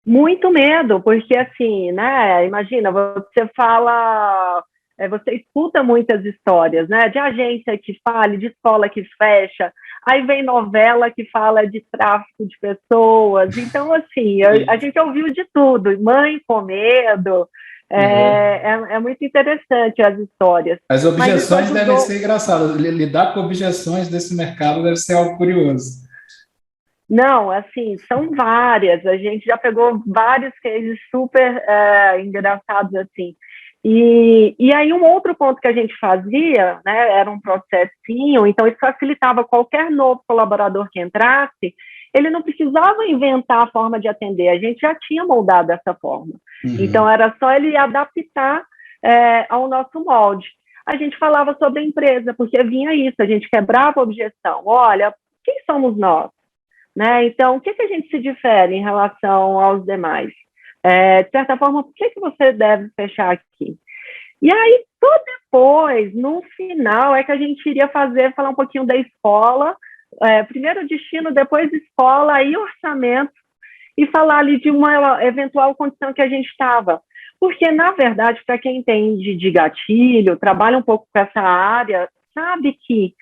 Muito medo, porque assim, né? Imagina, você fala, você escuta muitas histórias, né? De agência que fale, de escola que fecha, aí vem novela que fala de tráfico de pessoas. Então, assim, a gente ouviu de tudo, mãe com medo. É muito interessante as histórias. As objeções devem ser engraçadas. Lidar com objeções desse mercado deve ser algo curioso. Não, assim, são várias. A gente já pegou vários cases super engraçados, assim. E aí um outro ponto que a gente fazia, né, era um processinho, então isso facilitava qualquer novo colaborador que entrasse, ele não precisava inventar a forma de atender, a gente já tinha moldado dessa forma. Uhum. Então era só ele adaptar ao nosso molde. A gente falava sobre a empresa, porque vinha isso, a gente quebrava a objeção. Olha, quem somos nós? Né? Então, o que a gente se difere em relação aos demais? De certa forma, por que você deve fechar aqui? E aí, só depois, no final, é que a gente iria falar um pouquinho da escola, primeiro destino, depois escola, aí orçamento, e falar ali de uma eventual condição que a gente estava. Porque, na verdade, para quem entende de gatilho, trabalha um pouco com essa área, sabe que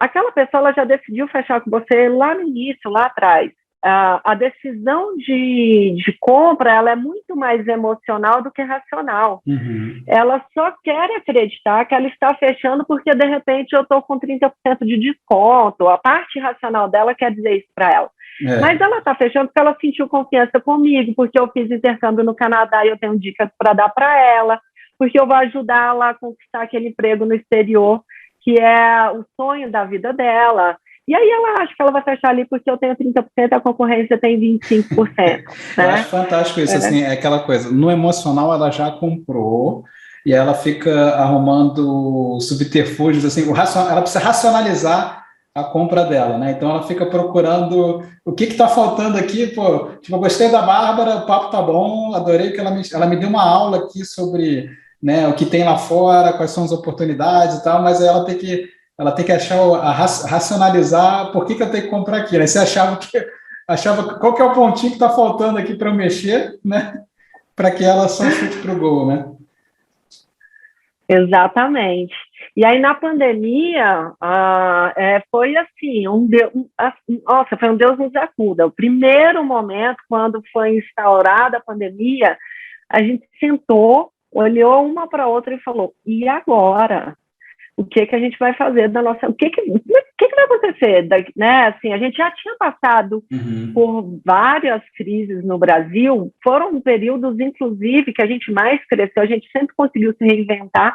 aquela pessoa ela já decidiu fechar com você lá no início, lá atrás. A decisão de compra ela é muito mais emocional do que racional. Uhum. Ela só quer acreditar que ela está fechando porque, de repente, eu estou com 30% de desconto. A parte racional dela quer dizer isso para ela. Mas ela está fechando porque ela sentiu confiança comigo, porque eu fiz intercâmbio no Canadá e eu tenho dicas para dar para ela, porque eu vou ajudar ela a conquistar aquele emprego no exterior, que é o sonho da vida dela. E aí ela acha que ela vai fechar ali porque eu tenho 30%, a concorrência tem 25%. Né? Eu acho fantástico isso, assim, é aquela coisa, no emocional ela já comprou e ela fica arrumando subterfúgios, assim, ela precisa racionalizar a compra dela, né? Então ela fica procurando o que está faltando aqui, pô, tipo, eu gostei da Bárbara, o papo tá bom, adorei que ela me deu uma aula aqui sobre, né, o que tem lá fora, quais são as oportunidades e tal, mas ela tem que racionalizar por que eu tenho que comprar aqui, né? Você achava qual que é o pontinho que está faltando aqui para eu mexer, né? Para que ela só chute para o gol, né? Exatamente. E aí, na pandemia, foi assim, foi um Deus nos acuda. O primeiro momento, quando foi instaurada a pandemia, a gente sentou, olhou uma para a outra e falou, e agora? O que a gente vai fazer da nossa... O que vai acontecer? Né? Assim, a gente já tinha passado por várias crises no Brasil, foram períodos, inclusive, que a gente mais cresceu, a gente sempre conseguiu se reinventar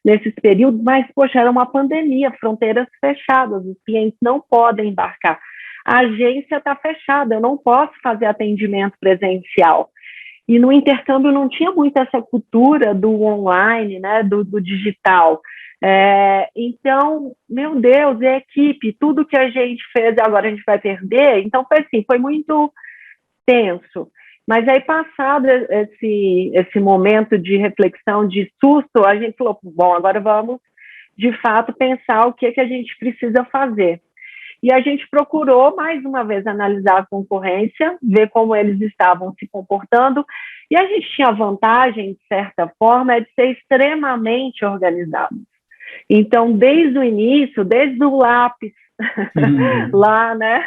nesses períodos, mas, poxa, era uma pandemia, fronteiras fechadas, os clientes não podem embarcar. A agência está fechada, eu não posso fazer atendimento presencial. E no intercâmbio não tinha muito essa cultura do online, né, do digital. Então, meu Deus, é equipe, tudo que a gente fez agora a gente vai perder. Então, foi assim, foi muito tenso. Mas aí, passado esse momento de reflexão, de susto, a gente falou, bom, agora vamos, de fato, pensar o que a gente precisa fazer. e a gente procurou, mais uma vez, analisar a concorrência, ver como eles estavam se comportando, e a gente tinha a vantagem, de certa forma, de ser extremamente organizados. Então, desde o início, desde o lápis, lá, né,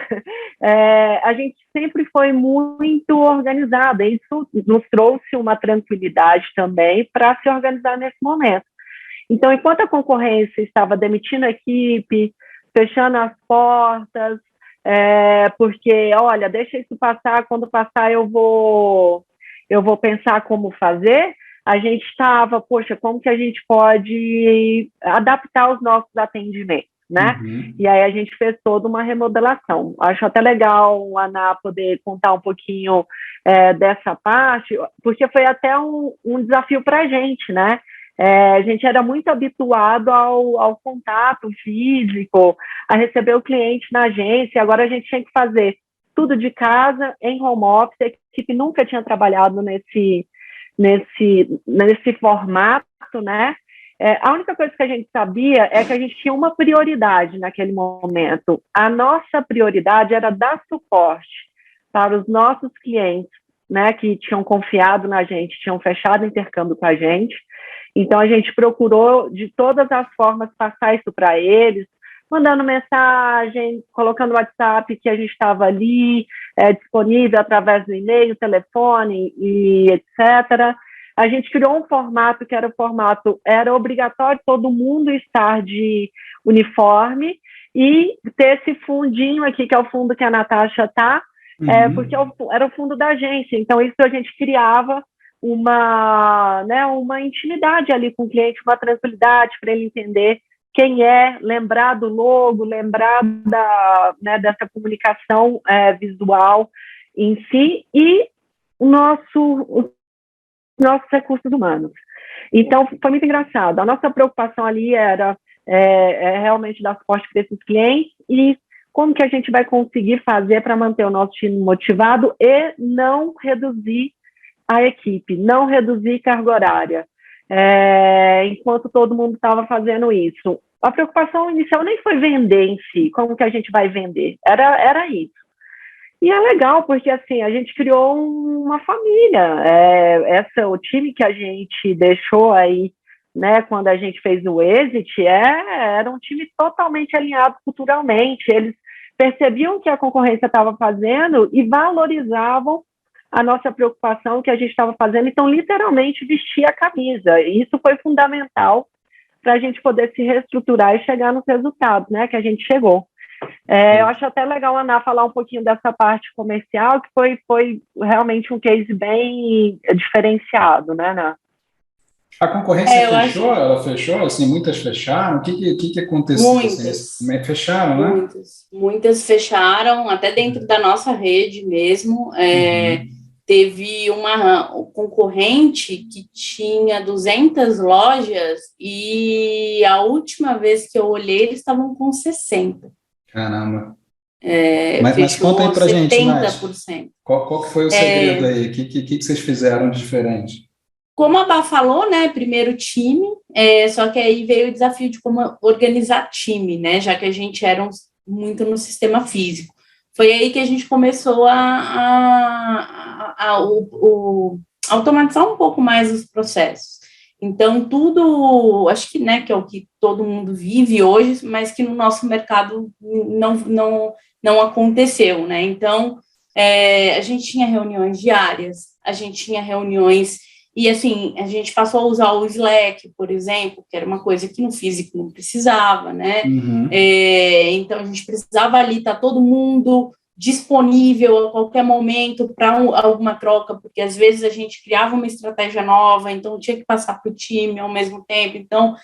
a gente sempre foi muito organizada, e isso nos trouxe uma tranquilidade também para se organizar nesse momento. Então, enquanto a concorrência estava demitindo a equipe, fechando as portas, porque, olha, deixa isso passar, quando passar eu vou pensar como fazer, a gente estava, poxa, como que a gente pode adaptar os nossos atendimentos, né? Uhum. E aí a gente fez toda uma remodelação. Acho até legal, Ana, poder contar um pouquinho dessa parte, porque foi até um desafio para a gente, né? A gente era muito habituado ao contato físico, a receber o cliente na agência, agora a gente tinha que fazer tudo de casa, em home office, a equipe nunca tinha trabalhado nesse formato, né? A única coisa que a gente sabia é que a gente tinha uma prioridade naquele momento. A nossa prioridade era dar suporte para os nossos clientes, né, que tinham confiado na gente, tinham fechado intercâmbio com a gente. Então, a gente procurou, de todas as formas, passar isso para eles, mandando mensagem, colocando no WhatsApp que a gente estava ali, disponível através do e-mail, telefone e etc. A gente criou um formato que era obrigatório todo mundo estar de uniforme e ter esse fundinho aqui, que é o fundo que a Natasha está, porque era o fundo da agência. Então, isso a gente criava uma intimidade ali com o cliente, uma tranquilidade para ele entender quem lembrar do logo, lembrar dessa comunicação visual em si e os nossos recursos humanos. Então, foi muito engraçado. A nossa preocupação ali era realmente dar suporte para esses clientes e como que a gente vai conseguir fazer para manter o nosso time motivado e não reduzir a equipe, não reduzir carga horária, enquanto todo mundo estava fazendo isso. A preocupação inicial nem foi vender em si, como que a gente vai vender, era isso. E é legal, porque assim, a gente criou uma família, o time que a gente deixou aí, né, quando a gente fez o Exit, era um time totalmente alinhado culturalmente, eles percebiam o que a concorrência estava fazendo e valorizavam a nossa preocupação que a gente estava fazendo, então literalmente vestir a camisa, e isso foi fundamental para a gente poder se reestruturar e chegar nos resultados, né, que a gente chegou. Eu acho até legal a Ana falar um pouquinho dessa parte comercial, que foi realmente um case bem diferenciado, né, Ana? A concorrência fechou? Ela fechou? Assim, muitas fecharam? O que aconteceu? Muitas. Assim, fecharam, né? Muitas fecharam, até dentro da nossa rede mesmo. Teve uma concorrente que tinha 200 lojas e a última vez que eu olhei, eles estavam com 60. Caramba. Mas conta aí pra 70%. gente mais. Qual que foi o segredo aí? O que vocês fizeram de diferente? Como a Bá falou, né, primeiro time, só que aí veio o desafio de como organizar time, né, já que a gente era muito no sistema físico. Foi aí que a gente começou a automatizar um pouco mais os processos. Então, tudo, acho que, né, que é o que todo mundo vive hoje, mas que no nosso mercado não aconteceu, né? Então, a gente tinha reuniões diárias, a gente tinha reuniões, e assim, a gente passou a usar o Slack, por exemplo, que era uma coisa que no físico não precisava, né? Então, a gente precisava ali estar todo mundo disponível a qualquer momento para alguma troca, porque às vezes a gente criava uma estratégia nova, então tinha que passar para o time ao mesmo tempo. Então,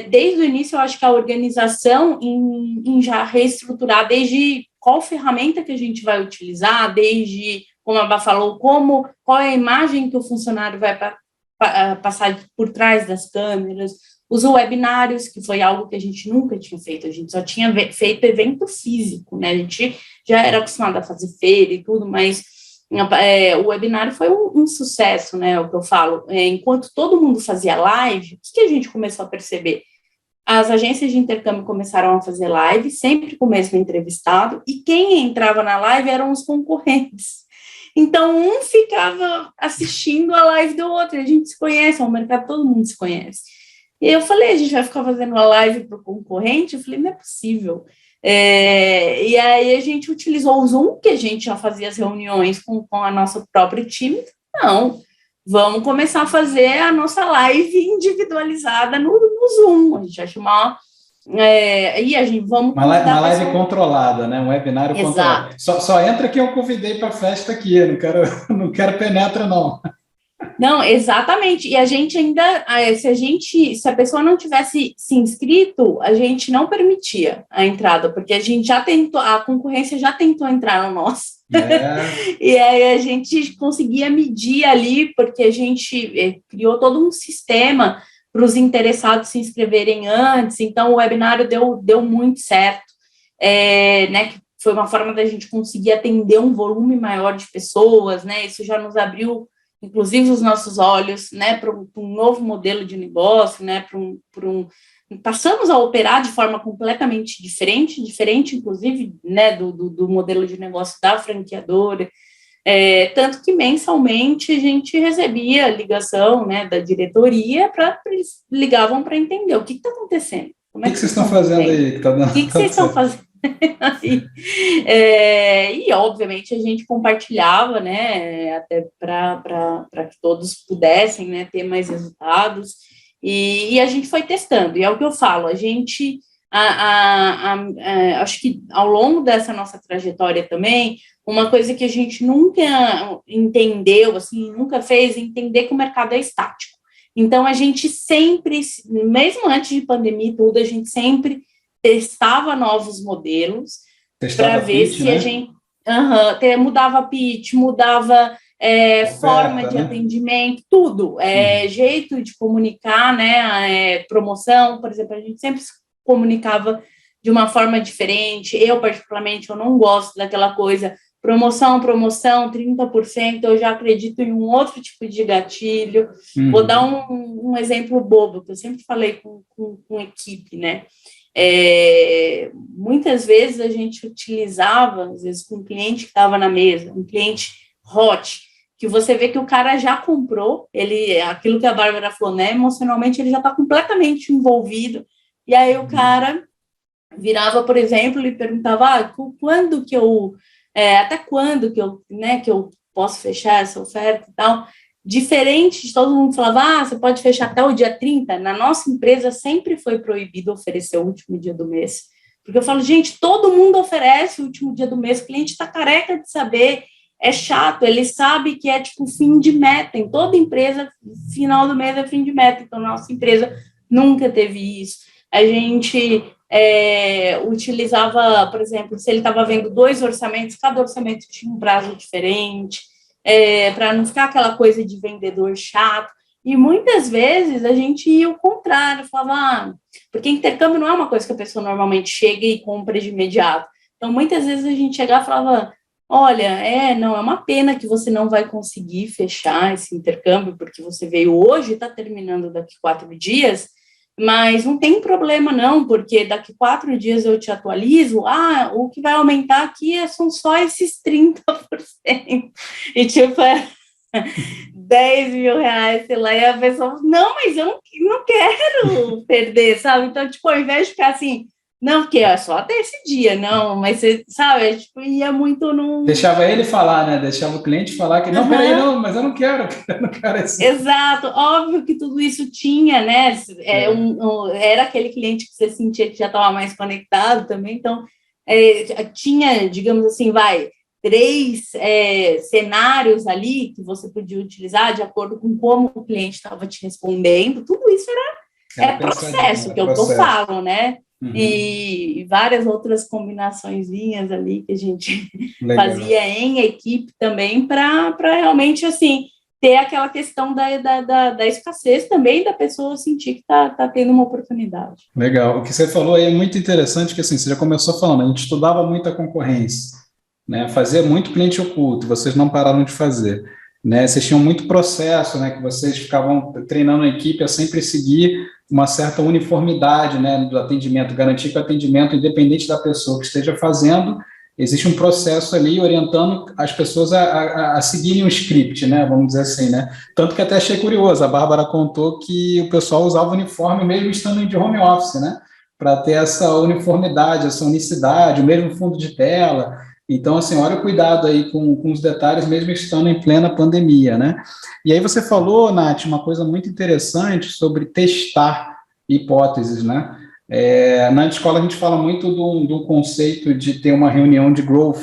desde o início, eu acho que a organização em já reestruturar, desde qual ferramenta que a gente vai utilizar, desde, como a Bá falou, qual é a imagem que o funcionário vai passar por trás das câmeras, os webinários, que foi algo que a gente nunca tinha feito, a gente só tinha feito evento físico, né? A gente já era acostumado a fazer feira e tudo, mas o webinário foi um sucesso, né? É o que eu falo. Enquanto todo mundo fazia live, o que a gente começou a perceber? as agências de intercâmbio começaram a fazer live, sempre com o mesmo entrevistado, e quem entrava na live eram os concorrentes. Então, um ficava assistindo a live do outro, a gente se conhece, é um mercado, todo mundo se conhece. E eu falei, a gente vai ficar fazendo uma live para o concorrente? Eu falei, não é possível. E aí a gente utilizou o Zoom, que a gente já fazia as reuniões com a nosso próprio time. Não, vamos começar a fazer a nossa live individualizada no Zoom. A gente vai chamar... e a gente vamos... Uma live controlada, né? Um webinário controlado. Só entra quem eu convidei para a festa aqui, eu não quero penetra, não. Não, exatamente. E a gente ainda, se a pessoa não tivesse se inscrito, a gente não permitia a entrada, porque a gente já tentou, a concorrência já tentou entrar no nosso. E aí a gente conseguia medir ali, porque a gente criou todo um sistema para os interessados se inscreverem antes, então o webinário deu muito certo, né, que foi uma forma da gente conseguir atender um volume maior de pessoas, né, isso já nos abriu, inclusive, os nossos olhos, né, para um novo modelo de negócio, né, passamos a operar de forma completamente diferente, inclusive, né, do modelo de negócio da franqueadora, tanto que mensalmente a gente recebia ligação, né, da diretoria, eles ligavam para entender o que está acontecendo. O que vocês estão fazendo aí? O que vocês estão fazendo? E obviamente a gente compartilhava, né, até para que todos pudessem, né, ter mais resultados, e a gente foi testando, e é o que eu falo, a gente, acho que ao longo dessa nossa trajetória também, uma coisa que a gente nunca entendeu, assim, nunca fez, entender que o mercado é estático. Então a gente sempre, mesmo antes de pandemia e tudo, a gente sempre testava novos modelos para ver se, né, a gente mudava pitch, mudava forma de, né, atendimento, tudo, jeito de comunicar, né, promoção, por exemplo, a gente sempre se comunicava de uma forma diferente. Eu, particularmente, eu não gosto daquela coisa, promoção, 30%, eu já acredito em um outro tipo de gatilho. Vou dar um exemplo bobo, que eu sempre falei com equipe, né? Muitas vezes a gente utilizava, às vezes com um cliente que estava na mesa, um cliente hot, que você vê que o cara já comprou, aquilo que a Bárbara falou, né, emocionalmente ele já está completamente envolvido, e aí o cara virava, por exemplo, e perguntava, quando que eu, até quando que eu, né, que eu posso fechar essa oferta e tal. Diferente de todo mundo falava, você pode fechar até o dia 30, na nossa empresa sempre foi proibido oferecer o último dia do mês, porque eu falo, gente, todo mundo oferece o último dia do mês, o cliente está careca de saber, é chato, ele sabe que é tipo fim de meta, em toda empresa, final do mês é fim de meta, então nossa empresa nunca teve isso. A gente utilizava, por exemplo, se ele estava vendo 2 orçamentos, cada orçamento tinha um prazo diferente, para não ficar aquela coisa de vendedor chato, e muitas vezes a gente ia ao contrário, falava, porque intercâmbio não é uma coisa que a pessoa normalmente chega e compra de imediato, então muitas vezes a gente chegava e falava, olha, não, é uma pena que você não vai conseguir fechar esse intercâmbio, porque você veio hoje, está terminando daqui 4 dias, mas não tem problema não, porque daqui 4 dias eu te atualizo, o que vai aumentar aqui são só esses 30%, e tipo, 10 mil reais, sei lá, e a pessoa, não, mas eu não quero perder, sabe, então, tipo, ao invés de ficar assim, não, porque é só até esse dia, não, mas você, sabe, tipo, ia muito num... Deixava ele falar, né, deixava o cliente falar que, não, peraí, não, mas eu não quero isso. Exato, óbvio que tudo isso tinha, né, era aquele cliente que você sentia que já estava mais conectado também, então, tinha, digamos assim, 3 cenários ali que você podia utilizar de acordo com como o cliente estava te respondendo, tudo isso era processo, que é o que eu falo, né? E várias outras combinaçõezinhas ali que a gente fazia em equipe também para realmente, assim, ter aquela questão da escassez também, da pessoa sentir que está tendo uma oportunidade. Legal. O que você falou aí é muito interessante, que assim, você já começou falando, a gente estudava muita concorrência, né? Fazia muito cliente oculto, vocês não pararam de fazer. né? Vocês tinham muito processo, né? Que vocês ficavam treinando a equipe a sempre seguir uma certa uniformidade, né? Do atendimento, garantir que o atendimento, independente da pessoa que esteja fazendo, existe um processo ali orientando as pessoas a seguirem um script, né? Vamos dizer assim, né? Tanto que até achei curioso, a Bárbara contou que o pessoal usava o uniforme mesmo estando de home office, né? Para ter essa uniformidade, essa unicidade, o mesmo fundo de tela. Então, assim, olha o cuidado aí com os detalhes, mesmo estando em plena pandemia, né? E aí você falou, Nath, uma coisa muito interessante sobre testar hipóteses, né? Na escola a gente fala muito do conceito de ter uma reunião de growth.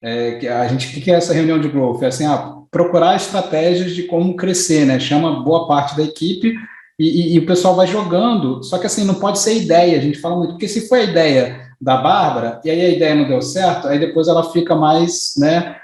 O que é essa reunião de growth? É assim, procurar estratégias de como crescer, né? Chama boa parte da equipe e o pessoal vai jogando, só que assim, não pode ser ideia, a gente fala muito, porque se foi a ideia da Bárbara, e aí a ideia não deu certo, aí depois ela fica mais, né,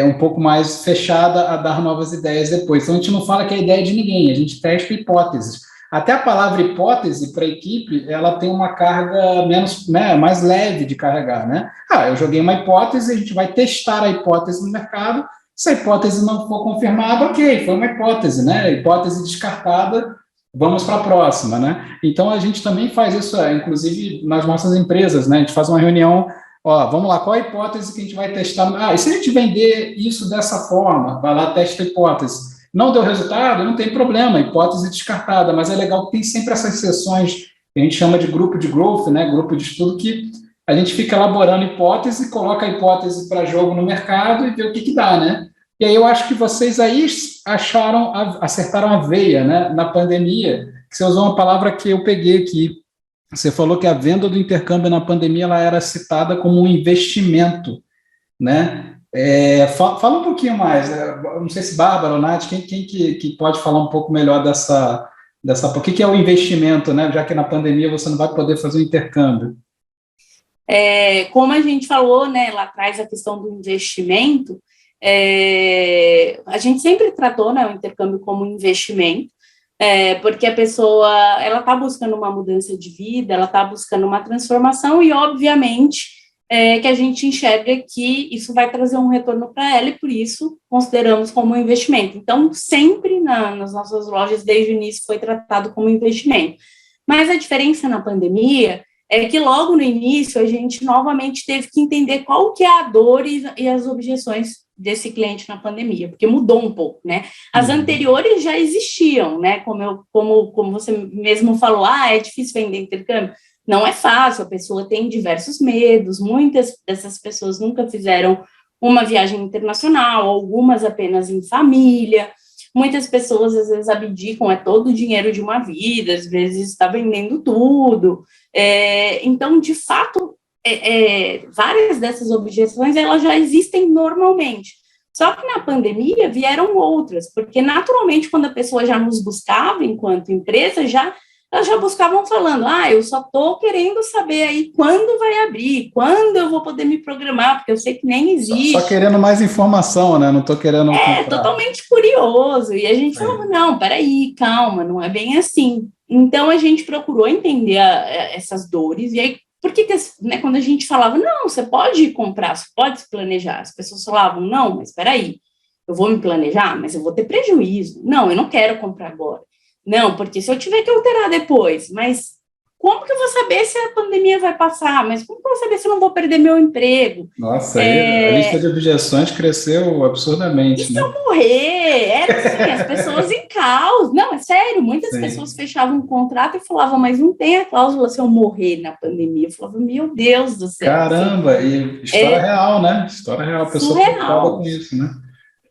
um pouco mais fechada a dar novas ideias depois. Então a gente não fala que é ideia de ninguém, a gente testa hipóteses. Até a palavra hipótese para a equipe, ela tem uma carga menos, né, mais leve de carregar, né? Eu joguei uma hipótese, a gente vai testar a hipótese no mercado, se a hipótese não for confirmada, ok, foi uma hipótese, né? Hipótese descartada, vamos para a próxima, né? Então, a gente também faz isso, inclusive, nas nossas empresas, né? A gente faz uma reunião, vamos lá, qual a hipótese que a gente vai testar? E se a gente vender isso dessa forma? Vai lá, testa a hipótese. Não deu resultado? Não tem problema, hipótese descartada, mas é legal que tem sempre essas sessões que a gente chama de grupo de growth, né? Grupo de estudo, que a gente fica elaborando hipótese, coloca a hipótese para jogo no mercado e vê o que dá, né? E aí eu acho que vocês aí acertaram a veia, né? Na pandemia, que você usou uma palavra que eu peguei aqui. Você falou que a venda do intercâmbio na pandemia ela era citada como um investimento, né? Fala um pouquinho mais, não sei se Bárbara ou Nath, quem que pode falar um pouco melhor dessa o que é o investimento, né? Já que na pandemia você não vai poder fazer o intercâmbio. Como a gente falou, né, lá atrás, a questão do investimento, a gente sempre tratou, né, o intercâmbio como investimento, porque a pessoa, ela está buscando uma mudança de vida, ela está buscando uma transformação e, obviamente, que a gente enxerga que isso vai trazer um retorno para ela e, por isso, consideramos como um investimento. Então, sempre nas nossas lojas, desde o início, foi tratado como investimento. Mas a diferença na pandemia é que logo no início a gente novamente teve que entender qual que é a dor e as objeções desse cliente na pandemia, porque mudou um pouco, né? As anteriores já existiam, né? Como você mesmo falou, é difícil vender intercâmbio. Não é fácil, a pessoa tem diversos medos, muitas dessas pessoas nunca fizeram uma viagem internacional, algumas apenas em família, muitas pessoas às vezes abdicam, todo o dinheiro de uma vida, às vezes está vendendo tudo, então, de fato, várias dessas objeções, elas já existem normalmente, só que na pandemia vieram outras, porque naturalmente quando a pessoa já nos buscava enquanto empresa, elas já buscavam falando, eu só estou querendo saber aí quando vai abrir, quando eu vou poder me programar, porque eu sei que nem existe. Só querendo mais informação, né? Não estou querendo comprar. Totalmente curioso. E a gente falava, não, peraí, calma, não é bem assim. Então, a gente procurou entender essas dores, e aí, por que né, quando a gente falava, não, você pode comprar, você pode se planejar, as pessoas falavam, não, mas peraí, eu vou me planejar, mas eu vou ter prejuízo. Não, eu não quero comprar agora. Não, porque se eu tiver que alterar depois, mas como que eu vou saber se a pandemia vai passar? Mas como que eu vou saber se eu não vou perder meu emprego? Nossa, aí a lista de objeções cresceu absurdamente, e né? se eu morrer? Era assim, as pessoas em caos. Não, é sério, muitas pessoas fechavam um contrato e falavam, mas não tem a cláusula se eu morrer na pandemia. Eu falava, meu Deus do céu. Caramba, assim, e história real, né? História real, a pessoa preocupada com isso, né?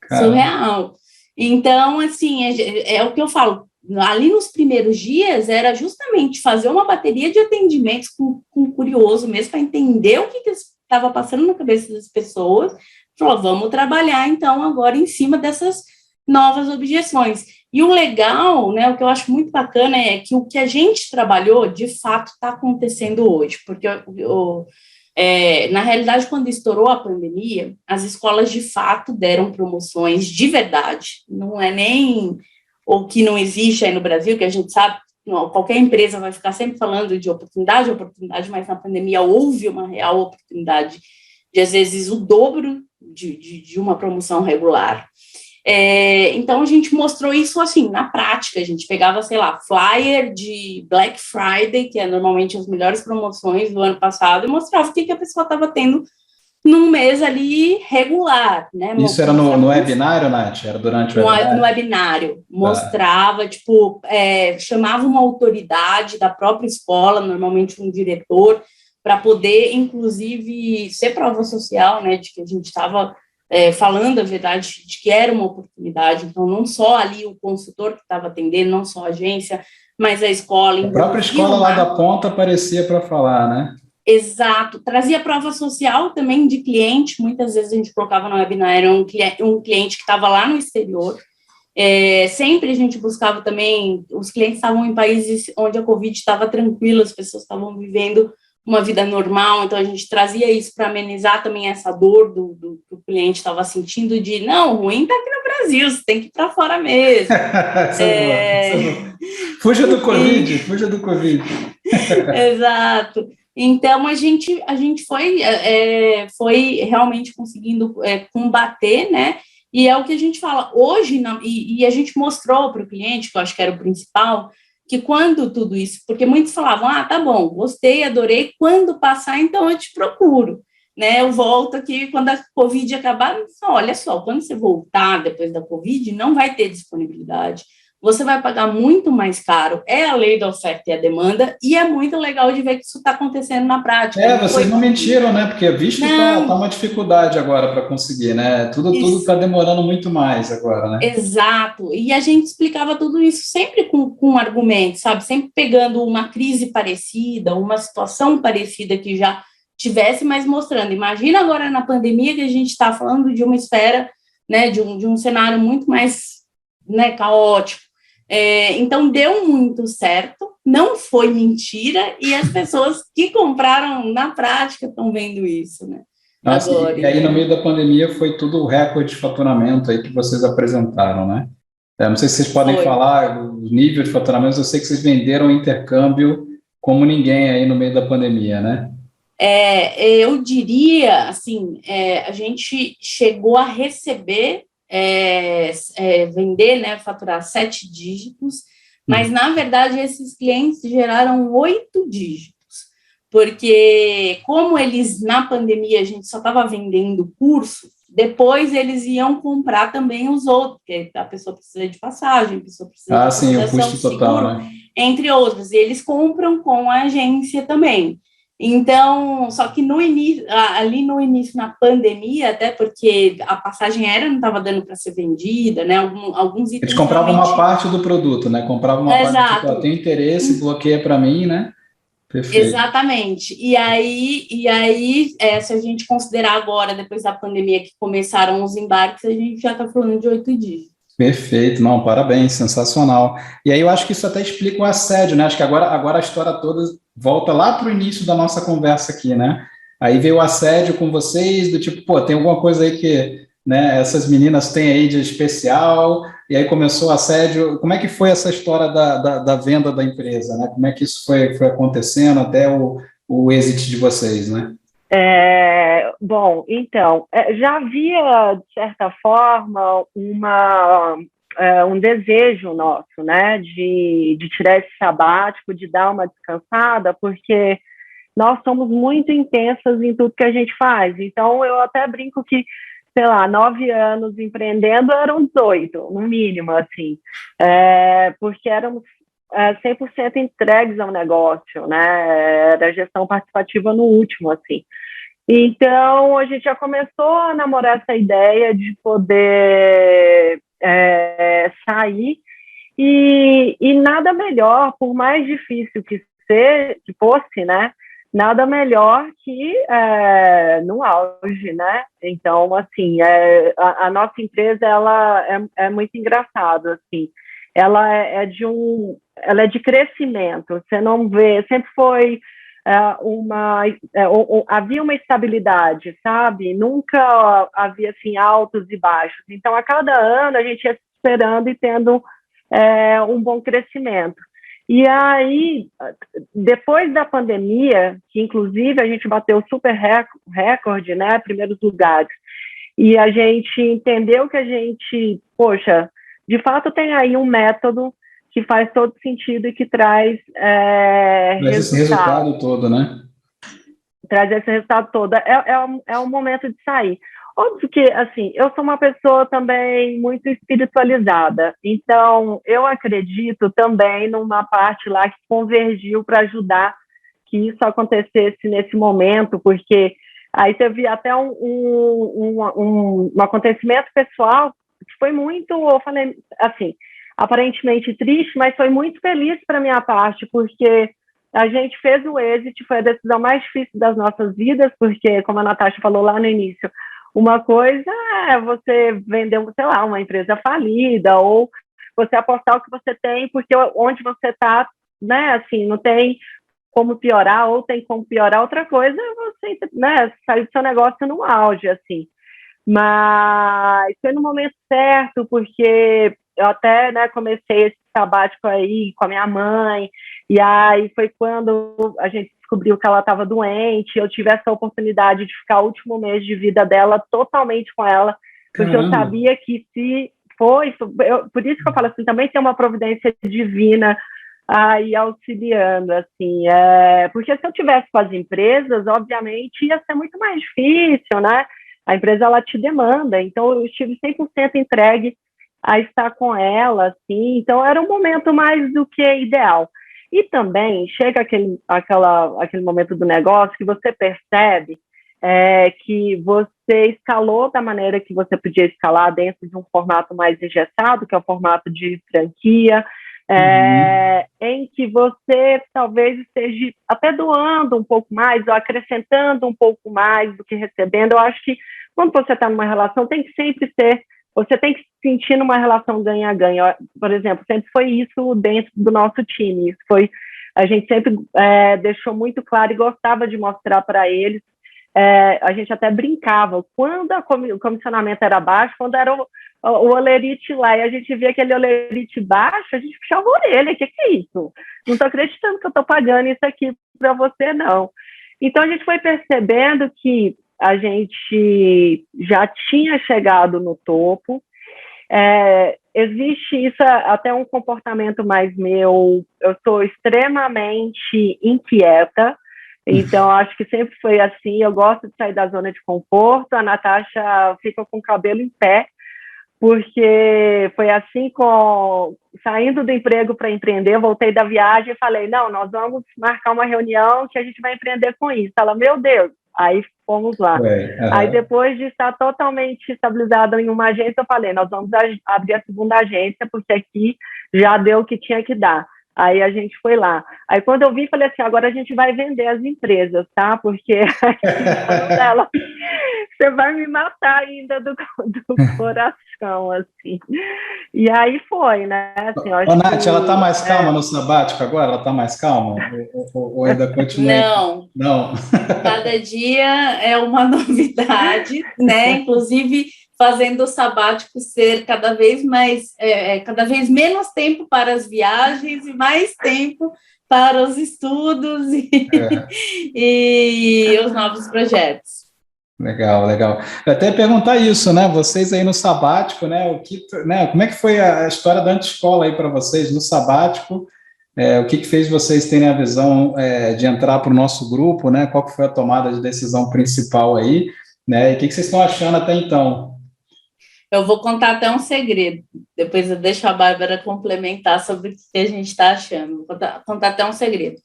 Caramba. Surreal. Então, assim, é o que eu falo, ali nos primeiros dias era justamente fazer uma bateria de atendimentos com curioso mesmo, para entender o que estava passando na cabeça das pessoas, falou, vamos trabalhar então agora em cima dessas novas objeções. E o legal, né, o que eu acho muito bacana é que o que a gente trabalhou, de fato, está acontecendo hoje, porque na realidade, quando estourou a pandemia, as escolas de fato deram promoções de verdade, não é nem o que não existe aí no Brasil, que a gente sabe, qualquer empresa vai ficar sempre falando de oportunidade, mas na pandemia houve uma real oportunidade de, às vezes, o dobro de uma promoção regular. Então, a gente mostrou isso, assim, na prática. A gente pegava, sei lá, flyer de Black Friday, que é normalmente as melhores promoções do ano passado, e mostrava o que a pessoa estava tendo num mês ali regular, né? Isso era no webinário, Nath? Era durante o webinário? No webinário. Mostrava, tipo, chamava uma autoridade da própria escola, normalmente um diretor, para poder, inclusive, ser prova social, né, de que a gente estava falando a verdade, de que era uma oportunidade. Então, não só ali o consultor que estava atendendo, não só a agência, mas a escola. A própria escola lá da ponta aparecia para falar, né? Exato, trazia prova social também de cliente, muitas vezes a gente colocava no webinar um cliente que estava lá no exterior, sempre a gente buscava também, os clientes estavam em países onde a Covid estava tranquila, as pessoas estavam vivendo uma vida normal, então a gente trazia isso para amenizar também essa dor do que o cliente estava sentindo de, não, ruim está aqui no Brasil, você tem que ir para fora mesmo. Isso é bom. Fuja do Covid, fuja do Covid. Exato. Então, a gente foi realmente conseguindo combater, né? E é o que a gente fala hoje, e a gente mostrou para o cliente, que eu acho que era o principal, que quando tudo isso, porque muitos falavam, tá bom, gostei, adorei, quando passar, então eu te procuro, né? Eu volto aqui quando a Covid acabar, olha só, quando você voltar depois da Covid, não vai ter disponibilidade, você vai pagar muito mais caro, é a lei da oferta e a demanda, e é muito legal de ver que isso está acontecendo na prática. Vocês não mentiram, né? Porque visto que está uma dificuldade agora para conseguir, né? Tudo está demorando muito mais agora, né? Exato, e a gente explicava tudo isso sempre com argumentos, sabe? Sempre pegando uma crise parecida, uma situação parecida que já tivesse, mas mostrando. Imagina agora na pandemia que a gente está falando de uma esfera, né? De um cenário muito mais, né, caótico. Então, deu muito certo, não foi mentira, e as pessoas que compraram na prática estão vendo isso, né? Nossa, agora, e aí, no meio da pandemia, foi tudo o recorde de faturamento aí que vocês apresentaram, né? Não sei se vocês podem falar o nível de faturamento, eu sei que vocês venderam intercâmbio como ninguém aí no meio da pandemia, né? Eu diria, assim, a gente chegou a receber... vender, né, faturar 7 dígitos, mas, na verdade, esses clientes geraram 8 dígitos, porque como eles, na pandemia, a gente só estava vendendo curso, depois eles iam comprar também os outros, porque a pessoa precisa de passagem, a pessoa precisa de sim, o custo total, seguro, né? Entre outros, e eles compram com a agência também. Então, só que ali no início, na pandemia, até porque a passagem aérea não estava dando para ser vendida, né? Alguns itens. Eles compravam uma parte do produto, né? Compravam uma parte, tipo, tem interesse, bloqueia para mim, né? Perfeito. Exatamente. E aí, se a gente considerar agora, depois da pandemia, que começaram os embarques, a gente já está falando de 8 dígitos. Perfeito, não, parabéns, sensacional. E aí eu acho que isso até explica o assédio, né? Acho que agora a história toda volta lá para o início da nossa conversa aqui, né? Aí veio o assédio com vocês, do tipo, pô, tem alguma coisa aí que, né, essas meninas têm aí de especial, e aí começou o assédio. Como é que foi essa história da venda da empresa, né? Como é que isso foi acontecendo até o êxito de vocês, né? Bom, então, já havia, de certa forma, um desejo nosso, né, de tirar esse sabático, de dar uma descansada, porque nós somos muito intensas em tudo que a gente faz. Então, eu até brinco que, sei lá, 9 anos empreendendo eram 18, no mínimo, assim, porque éramos 100% entregues ao negócio, né, era gestão participativa no último, assim. Então, a gente já começou a namorar essa ideia de poder sair, e nada melhor, por mais difícil que fosse, né, nada melhor que no auge, né? Então, assim, a nossa empresa, ela é muito engraçada, assim, ela é de crescimento, você não vê, sempre foi havia uma estabilidade, sabe? Nunca havia assim altos e baixos. Então, a cada ano a gente ia esperando e tendo um bom crescimento. E aí, depois da pandemia, que inclusive a gente bateu super recorde, né? Primeiros lugares. e a gente entendeu que a gente, poxa, de fato tem aí um método que faz todo sentido e que traz Mas esse resultado todo, né? Traz esse resultado todo. É um momento de sair. Óbvio que, assim, eu sou uma pessoa também muito espiritualizada, então eu acredito também numa parte lá que convergiu para ajudar que isso acontecesse nesse momento, porque aí teve até um acontecimento pessoal que foi muito, eu falei, assim, aparentemente triste, mas foi muito feliz para minha parte, porque a gente fez o exit, foi a decisão mais difícil das nossas vidas, porque, como a Natasha falou lá no início, uma coisa é você vender, sei lá, uma empresa falida, ou você apostar o que você tem, porque onde você está, né, assim, não tem como piorar, ou tem como piorar. Outra coisa é você, né, sair do seu negócio no auge, assim. Mas foi no momento certo, porque eu até, né, comecei esse sabático aí com a minha mãe, e aí foi quando a gente descobriu que ela estava doente, eu tive essa oportunidade de ficar o último mês de vida dela totalmente com ela, porque Caramba. eu sabia que se por isso que eu falo assim, também tem uma providência divina aí auxiliando, assim, porque se eu tivesse com as empresas, obviamente ia ser muito mais difícil, né? A empresa, ela te demanda, então eu estive 100% entregue a estar com ela, assim, então era um momento mais do que ideal. E também chega aquele momento do negócio que você percebe que você escalou da maneira que você podia escalar dentro de um formato mais engessado, que é o formato de franquia, em que você talvez esteja até doando um pouco mais, ou acrescentando um pouco mais do que recebendo. Eu acho que quando você está numa relação, tem que sempre ser, você tem que se sentir numa relação ganha-ganha. Por exemplo, sempre foi isso dentro do nosso time. Isso foi, a gente sempre deixou muito claro e gostava de mostrar para eles. A gente até brincava, quando o comissionamento era baixo, quando era o olerite lá, e a gente via aquele olerite baixo, a gente puxava a orelha, o que é isso? Não estou acreditando que eu estou pagando isso aqui para você, não. Então, a gente foi percebendo que a gente já tinha chegado no topo. Existe isso, até um comportamento mais meu, eu sou extremamente inquieta, então acho que sempre foi assim, eu gosto de sair da zona de conforto, a Natasha fica com o cabelo em pé, porque foi assim, saindo do emprego para empreender, voltei da viagem e falei, não, nós vamos marcar uma reunião que a gente vai empreender com isso. Ela, meu Deus, aí fomos lá. Aí depois de estar totalmente estabilizada em uma agência, eu falei, nós vamos abrir a segunda agência, porque aqui já deu o que tinha que dar. Aí a gente foi lá. Aí quando eu vi, falei assim, agora a gente vai vender as empresas, tá? Porque dela, você vai me matar ainda do coração, assim. E aí foi, né? Assim, Nath, ela está mais calma no sabático agora? Ela está mais calma? Ou ainda continua? Não. Cada dia é uma novidade, né? Inclusive fazendo o sabático ser cada vez menos tempo para as viagens e mais tempo para os estudos e os novos projetos. Legal. Eu até ia perguntar isso, né? Vocês aí no sabático, né? Como é que foi a história da Antiscola aí para vocês no sabático? O que fez vocês terem a visão de entrar para o nosso grupo, né? Qual que foi a tomada de decisão principal aí, né? E o que vocês estão achando até então? Eu vou contar até um segredo, depois eu deixo a Bárbara complementar sobre o que a gente está achando. Vou contar até um segredo.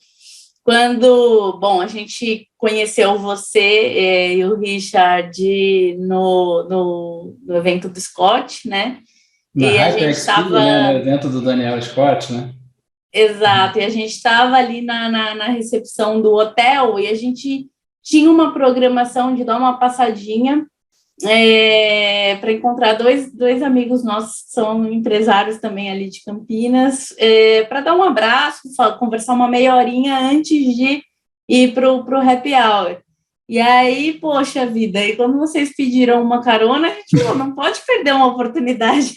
Quando, a gente conheceu você e o Richard no evento do Scott, né? Na e a gente estava, né, no evento do Daniel Scott, né? Exato, e a gente estava ali na recepção do hotel e a gente tinha uma programação de dar uma passadinha para encontrar dois amigos nossos que são empresários também ali de Campinas, para dar um abraço, conversar uma meia horinha antes de ir para o happy hour. E aí, poxa vida, e quando vocês pediram uma carona, a gente não pode perder uma oportunidade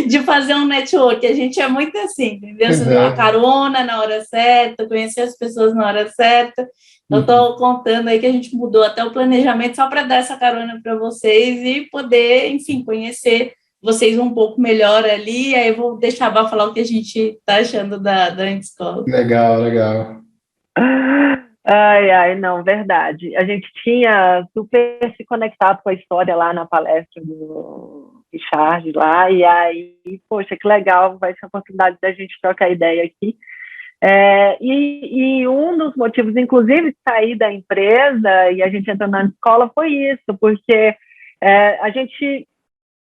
de fazer um network. A gente é muito assim, entendeu? A carona na hora certa, conhecer as pessoas na hora certa. Eu estou contando aí que a gente mudou até o planejamento só para dar essa carona para vocês e poder, enfim, conhecer vocês um pouco melhor ali. Aí eu vou deixar a Bá falar o que a gente está achando da escola. Legal, legal. Ai, não, verdade. A gente tinha super se conectado com a história lá na palestra do Richard lá, e aí, poxa, que legal, vai ser a oportunidade da gente trocar ideia aqui. E um dos motivos, inclusive, de sair da empresa e a gente entrando na escola foi isso, porque a gente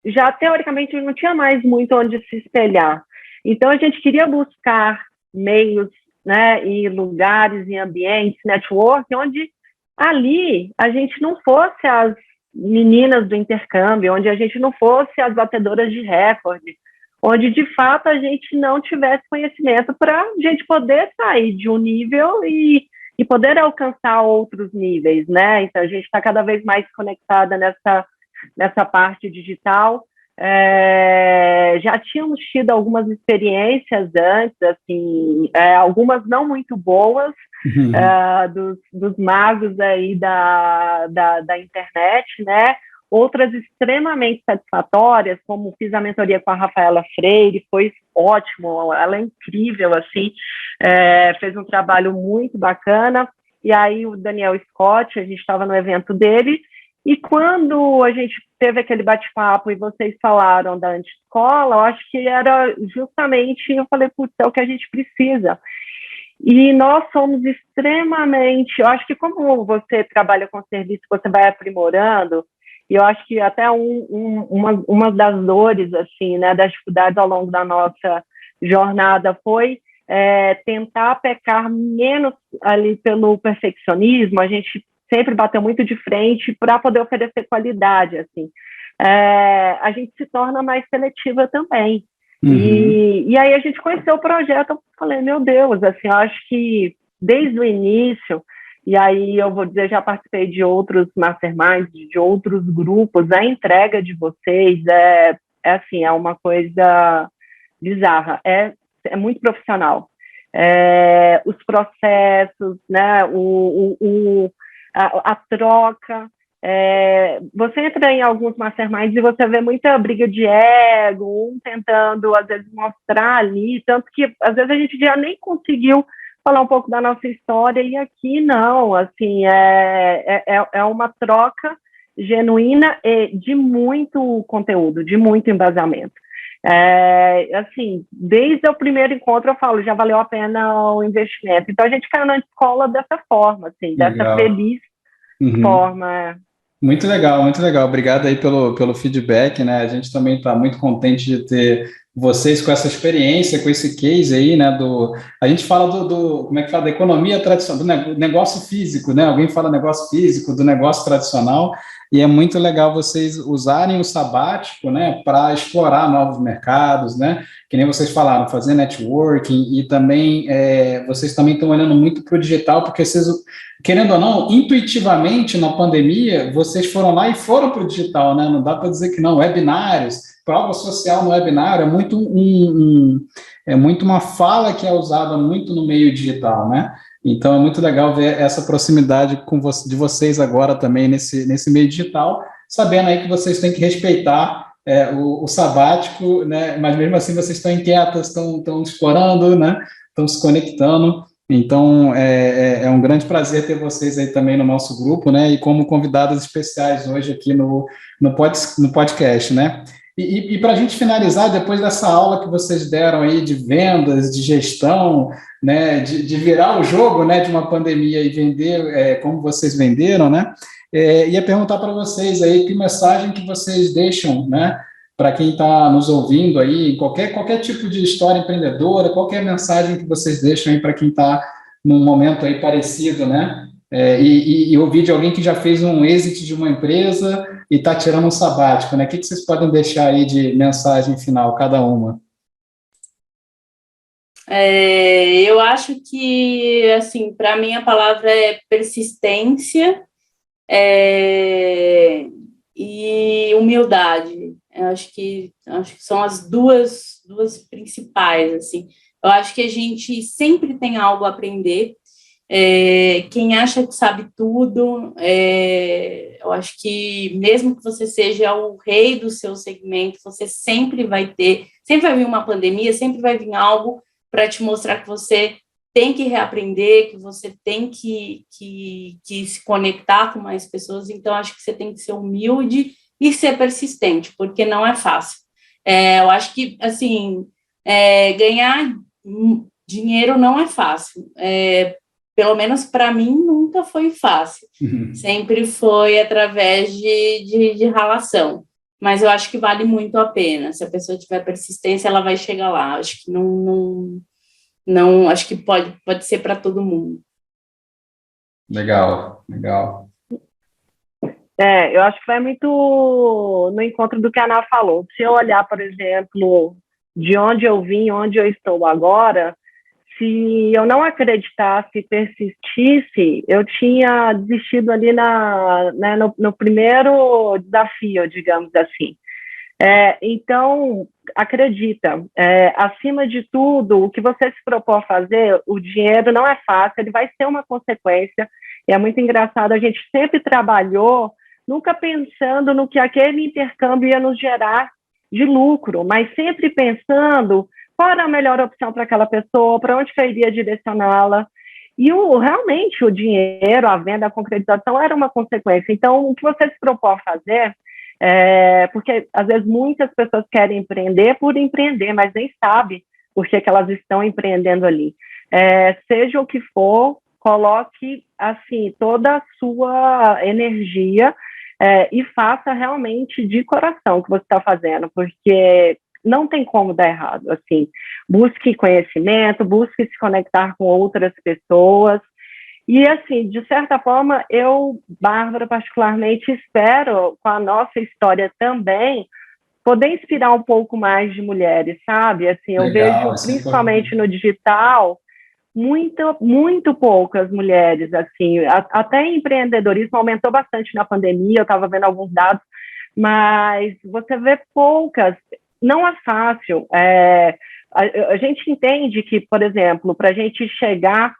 já, teoricamente, não tinha mais muito onde se espelhar. Então, a gente queria buscar meios, né, em lugares, em ambientes, network, onde ali a gente não fosse as meninas do intercâmbio, onde a gente não fosse as batedoras de recorde, onde de fato a gente não tivesse conhecimento para a gente poder sair de um nível e poder alcançar outros níveis, né? Então a gente está cada vez mais conectada nessa parte digital. Já tínhamos tido algumas experiências antes, assim, algumas não muito boas, dos magos aí da internet, né? Outras extremamente satisfatórias, como fiz a mentoria com a Rafaela Freire, foi ótimo, ela é incrível, assim, fez um trabalho muito bacana. E aí o Daniel Scott, a gente estava no evento dele, e quando a gente teve aquele bate-papo e vocês falaram da antescola, eu acho que era justamente, eu falei, putz, é o que a gente precisa. E nós somos extremamente, eu acho que como você trabalha com serviço, você vai aprimorando, e eu acho que até uma das dores, assim, né, das dificuldades ao longo da nossa jornada foi tentar pecar menos ali pelo perfeccionismo. A gente sempre bateu muito de frente para poder oferecer qualidade, assim. A gente se torna mais seletiva também. E aí a gente conheceu o projeto, eu falei, meu Deus, assim, eu acho que desde o início, e aí eu vou dizer, já participei de outros masterminds, de outros grupos, a entrega de vocês assim, é uma coisa bizarra, é muito profissional. Os processos, né, a troca. Você entra em alguns masterminds e você vê muita briga de ego, tentando, às vezes, mostrar ali, tanto que, às vezes, a gente já nem conseguiu falar um pouco da nossa história, e aqui não, assim, é uma troca genuína e de muito conteúdo, de muito embasamento. Assim, desde o primeiro encontro eu falo, já valeu a pena o investimento. Então a gente caiu na escola dessa forma, assim, dessa feliz forma. Muito legal, muito legal. Obrigado aí pelo feedback, né? A gente também está muito contente de ter vocês com essa experiência, com esse case aí, né? A gente fala como é que fala? Da economia tradicional, do negócio físico, né? Alguém fala negócio físico, do negócio tradicional, e é muito legal vocês usarem o sabático, né? Para explorar novos mercados, né? Que nem vocês falaram, fazer networking, e também vocês também estão olhando muito para o digital, porque vocês, querendo ou não, intuitivamente na pandemia, vocês foram lá e foram para o digital, né? Não dá para dizer que não. Webinários, prova social no webinário, é muito uma fala que é usada muito no meio digital, né? Então é muito legal ver essa proximidade de vocês agora também nesse meio digital, sabendo aí que vocês têm que respeitar o sabático, né? Mas mesmo assim vocês estão inquietas, estão explorando, né? Estão se conectando. Então, é um grande prazer ter vocês aí também no nosso grupo, né? E como convidadas especiais hoje aqui no podcast, né? E para a gente finalizar, depois dessa aula que vocês deram aí de vendas, de gestão, né? De virar o jogo, né? De uma pandemia e vender como vocês venderam, né? Ia perguntar para vocês aí que mensagem que vocês deixam, né? Para quem está nos ouvindo aí, qualquer tipo de história empreendedora, qualquer mensagem que vocês deixam aí para quem está num momento aí parecido, né? E ouvir de alguém que já fez um exit de uma empresa e está tirando um sabático, né? O que vocês podem deixar aí de mensagem final, cada uma? Eu acho que, assim, para mim a palavra é persistência, e humildade. Eu acho que são as duas principais, assim. Eu acho que a gente sempre tem algo a aprender. Quem acha que sabe tudo, eu acho que mesmo que você seja o rei do seu segmento, você sempre vai vir uma pandemia, sempre vai vir algo para te mostrar que você tem que reaprender, que você tem que se conectar com mais pessoas. Então, acho que você tem que ser humilde e ser persistente, porque não é fácil. Eu acho que, assim, ganhar dinheiro não é fácil. Pelo menos para mim, nunca foi fácil. Sempre foi através de ralação. Mas eu acho que vale muito a pena. Se a pessoa tiver persistência, ela vai chegar lá. Acho que não, acho que pode ser para todo mundo. Legal. Eu acho que vai muito no encontro do que a Ana falou. Se eu olhar, por exemplo, de onde eu vim, onde eu estou agora, se eu não acreditasse e persistisse, eu tinha desistido ali no primeiro desafio, digamos assim. Então, acredita, acima de tudo, o que você se propõe a fazer, o dinheiro não é fácil, ele vai ser uma consequência, e é muito engraçado, a gente sempre trabalhou, nunca pensando no que aquele intercâmbio ia nos gerar de lucro, mas sempre pensando qual era a melhor opção para aquela pessoa, para onde que eu iria direcioná-la, e realmente o dinheiro, a venda, a concretização era uma consequência. Então, o que você se propõe a fazer, porque às vezes muitas pessoas querem empreender por empreender, mas nem sabem por que elas estão empreendendo ali. Seja o que for, coloque assim toda a sua energia e faça realmente de coração o que você está fazendo, porque não tem como dar errado. Assim, busque conhecimento, busque se conectar com outras pessoas. E, assim, de certa forma, eu, Bárbara, particularmente, espero, com a nossa história também, poder inspirar um pouco mais de mulheres, sabe? Assim, eu vejo, principalmente no digital, muito poucas mulheres, assim, até empreendedorismo aumentou bastante na pandemia, eu estava vendo alguns dados, mas você vê poucas, não é fácil. A gente entende que, por exemplo, para a gente chegar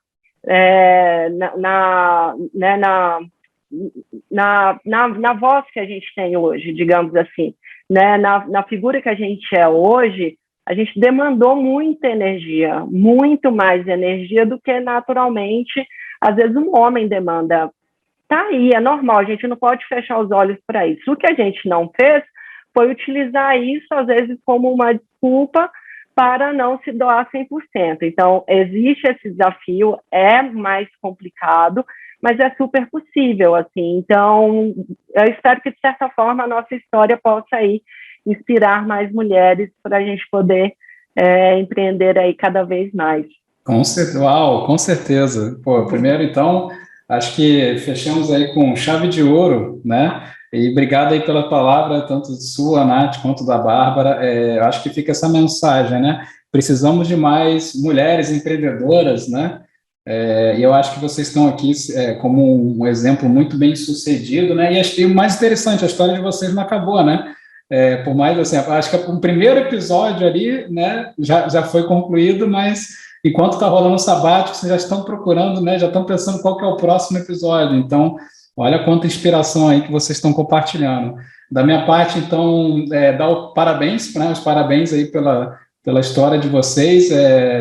na voz que a gente tem hoje, digamos assim, né, na figura que a gente é hoje, a gente demandou muita energia, muito mais energia do que naturalmente, às vezes, um homem demanda. Tá aí, é normal, a gente não pode fechar os olhos para isso. O que a gente não fez foi utilizar isso, às vezes, como uma desculpa para não se doar 100%. Então, existe esse desafio, é mais complicado, mas é super possível, assim. Então, eu espero que, de certa forma, a nossa história possa aí inspirar mais mulheres para a gente poder empreender aí cada vez mais. Com certeza. Pô, primeiro, então, acho que fechamos aí com chave de ouro, né? E obrigado aí pela palavra, tanto sua, Nath, quanto da Bárbara. Eu acho que fica essa mensagem, né? Precisamos de mais mulheres empreendedoras, né? E eu acho que vocês estão aqui como um exemplo muito bem sucedido, né? E o mais interessante, a história de vocês não acabou, né? Por mais assim, acho que o primeiro episódio ali, né, já foi concluído, mas enquanto está rolando o sabático, vocês já estão procurando, né? Já estão pensando qual que é o próximo episódio. Então, olha quanta inspiração aí que vocês estão compartilhando. Da minha parte, então, dar os parabéns aí pela história de vocês.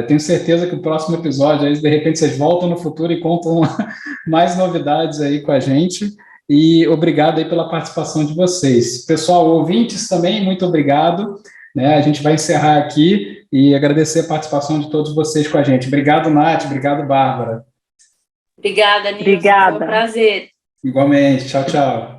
Tenho certeza que o próximo episódio, aí, de repente, vocês voltam no futuro e contam mais novidades aí com a gente. E obrigado aí pela participação de vocês. Pessoal, ouvintes também, muito obrigado. Né? A gente vai encerrar aqui e agradecer a participação de todos vocês com a gente. Obrigado, Nath. Obrigado, Bárbara. Obrigada, Nilson. Obrigada. Foi um prazer. Igualmente. Tchau, tchau.